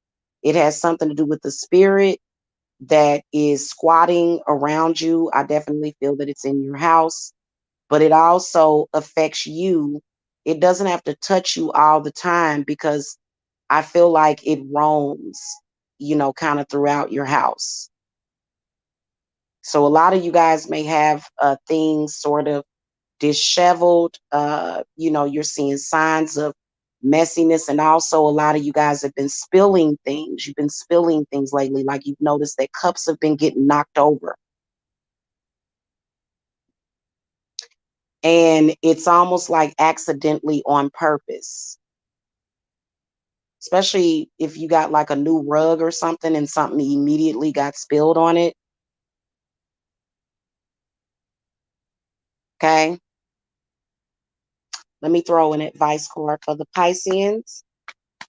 It has something to do with the spirit that is squatting around you. I definitely feel that it's in your house, but it also affects you. It doesn't have to touch you all the time because I feel like it roams, kind of throughout your house. So a lot of you guys may have things sort of disheveled. You're seeing signs of messiness, and also a lot of you guys have been spilling things. You've been spilling things lately, like you've noticed that cups have been getting knocked over. And it's almost like accidentally on purpose, especially if you got like a new rug or something and something immediately got spilled on it. Okay. Let me throw an advice card for the Pisceans.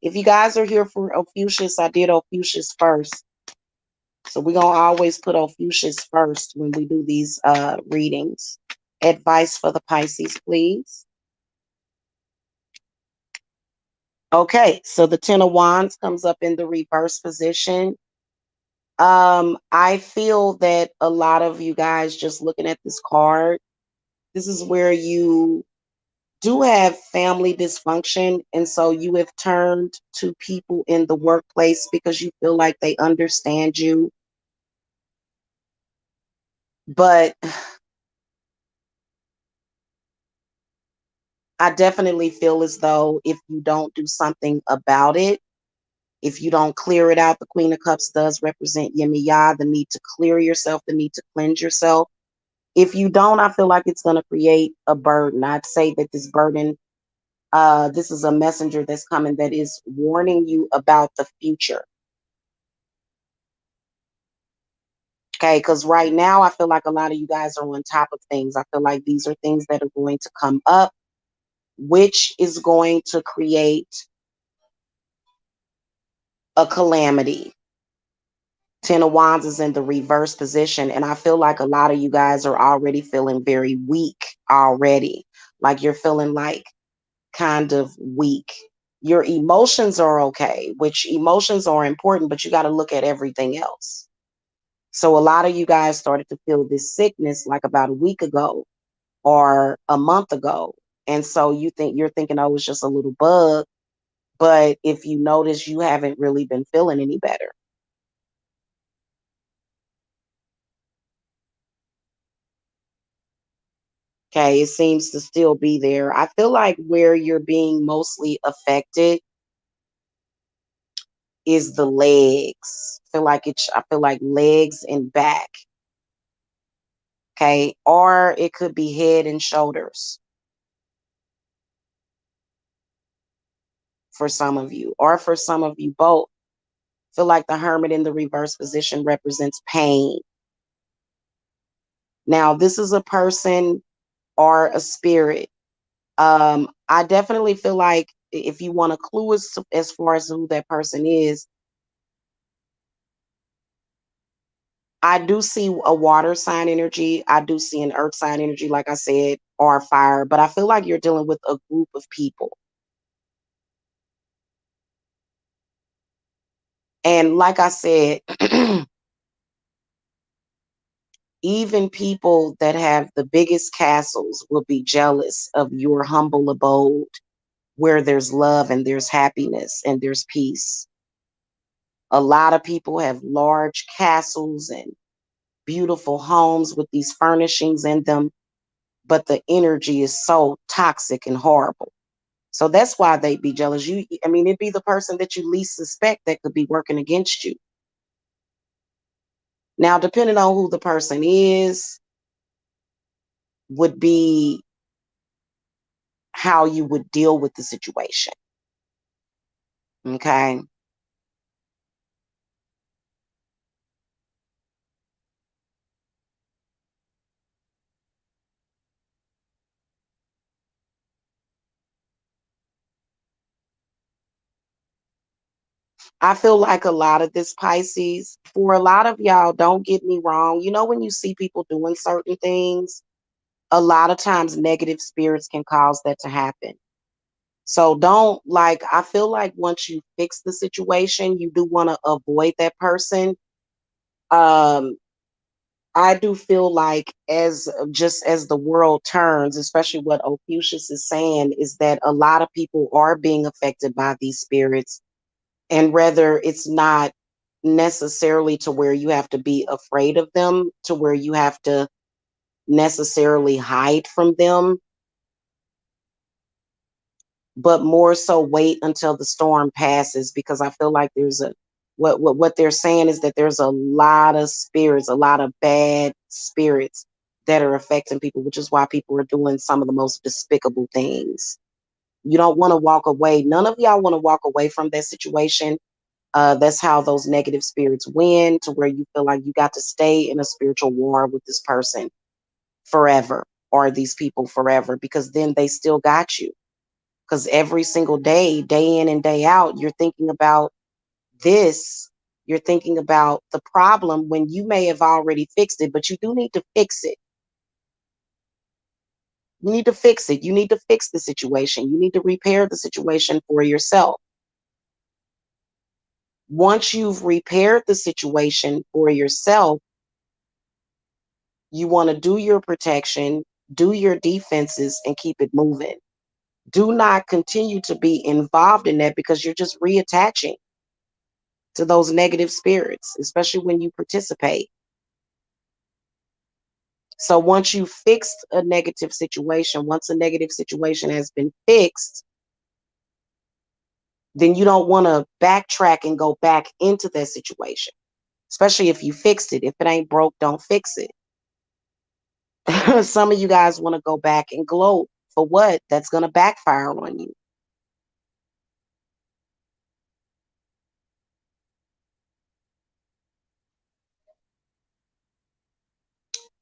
If you guys are here for Ophiuchus, I did Ophiuchus first. So we're going to always put Ophiuchus first when we do these readings. Advice for the Pisces, please. Okay, so the Ten of Wands comes up in the reverse position. I feel that a lot of you guys just looking at this card, this is where you do have family dysfunction, and so you have turned to people in the workplace because you feel like they understand you. But I definitely feel as though if you don't do something about it, if you don't clear it out, the Queen of Cups does represent Yemiya, the need to clear yourself, the need to cleanse yourself. If you don't, I feel like it's going to create a burden. I'd say that this burden, this is a messenger that's coming that is warning you about the future. Okay, because right now I feel like a lot of you guys are on top of things. I feel like these are things that are going to come up, which is going to create a calamity. Ten of Wands is in the reverse position, and I feel like a lot of you guys are already feeling very weak already. Like you're feeling like kind of weak. Your emotions are okay, which emotions are important, but you got to look at everything else. So a lot of you guys started to feel this sickness like about a week ago or a month ago. And so you're thinking, oh, it's just a little bug. But if you notice, you haven't really been feeling any better. Okay, it seems to still be there. I feel like where you're being mostly affected is the legs. I feel like legs and back. Okay, or it could be head and shoulders for some of you, or for some of you both. I feel like the Hermit in the reverse position represents pain. Now, this is a person or a spirit. I definitely feel like if you want a clue as far as who that person is, I do see a water sign energy. I do see an earth sign energy, like I said, or fire, but I feel like you're dealing with a group of people. And like I said, even people that have the biggest castles will be jealous of your humble abode where there's love and there's happiness and there's peace. A lot of people have large castles and beautiful homes with these furnishings in them, but the energy is so toxic and horrible. So that's why they'd be jealous. It'd be the person that you least suspect that could be working against you. Now, depending on who the person is, would be how you would deal with the situation. Okay. I feel like a lot of this Pisces, for a lot of y'all, don't get me wrong. When you see people doing certain things, a lot of times negative spirits can cause that to happen. So don't, like, I feel like once you fix the situation, you do want to avoid that person. Um, I do feel like as just as the world turns, especially what Ophiuchus is saying, is that a lot of people are being affected by these spirits. And whether it's not necessarily to where you have to be afraid of them, to where you have to necessarily hide from them, but more so wait until the storm passes, because I feel like there's a what they're saying is that there's a lot of spirits, a lot of bad spirits that are affecting people, which is why people are doing some of the most despicable things. You don't want to walk away. None of y'all want to walk away from that situation. That's how those negative spirits win, to where you feel like you got to stay in a spiritual war with this person forever, or these people forever, because then they still got you. Because every single day, day in and day out, you're thinking about this. You're thinking about the problem when you may have already fixed it, but you do need to fix it. You need to fix it. You need to fix the situation. You need to repair the situation for yourself. Once you've repaired the situation for yourself, you want to do your protection, do your defenses, and keep it moving. Do not continue to be involved in that, because you're just reattaching to those negative spirits, especially when you participate. So once you fixed a negative situation, once a negative situation has been fixed, then you don't want to backtrack and go back into that situation, especially if you fixed it. If it ain't broke, don't fix it. Some of you guys want to go back and gloat for what? That's going to backfire on you.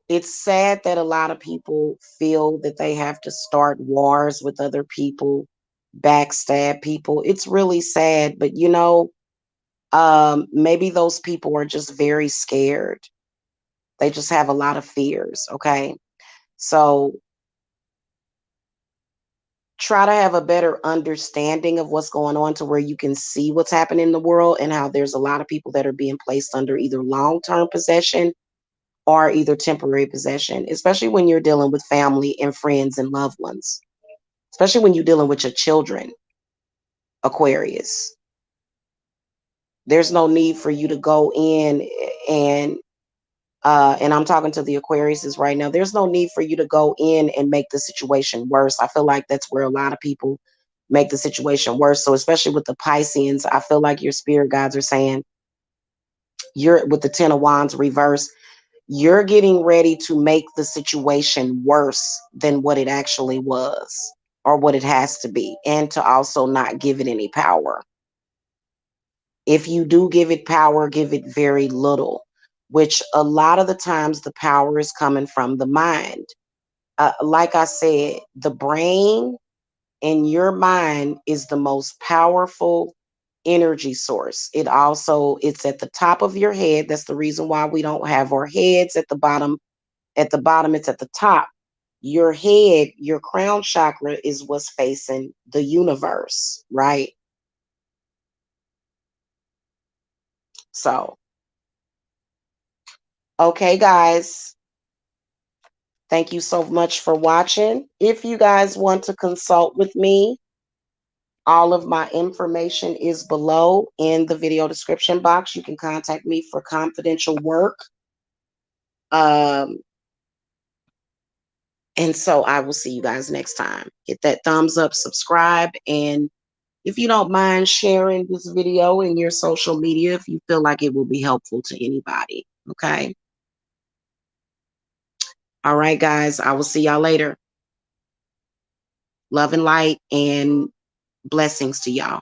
It's sad that a lot of people feel that they have to start wars with other people, backstab people. It's really sad, but maybe those people are just very scared. They just have a lot of fears. Okay. So try to have a better understanding of what's going on, to where you can see what's happening in the world, and how there's a lot of people that are being placed under either long-term possession or either temporary possession, especially when you're dealing with family and friends and loved ones, especially when you're dealing with your children, Aquarius. There's no need for you to go in and I'm talking to the Aquariuses right now. There's no need for you to go in and make the situation worse. I feel like that's where a lot of people make the situation worse. So especially with the Pisceans, I feel like your spirit guides are saying, you're with the Ten of Wands reverse, you're getting ready to make the situation worse than what it actually was, or what it has to be, and to also not give it any power. If you do give it power, give it very little, which a lot of the times the power is coming from the mind. Like I said, the brain and your mind is the most powerful energy source. It's at the top of your head. That's the reason why we don't have our heads at the bottom. At the bottom, it's at the top. Your head, your crown chakra, is what's facing the universe, right? So, okay, guys, thank you so much for watching. If you guys want to consult with me, all of my information is below in the video description box. You can contact me for confidential work. Um, and so I will see you guys next time. Hit that thumbs up, subscribe, and if you don't mind sharing this video in your social media, if you feel like it will be helpful to anybody. Okay. All right, guys. I will see y'all later. Love and light and blessings to y'all.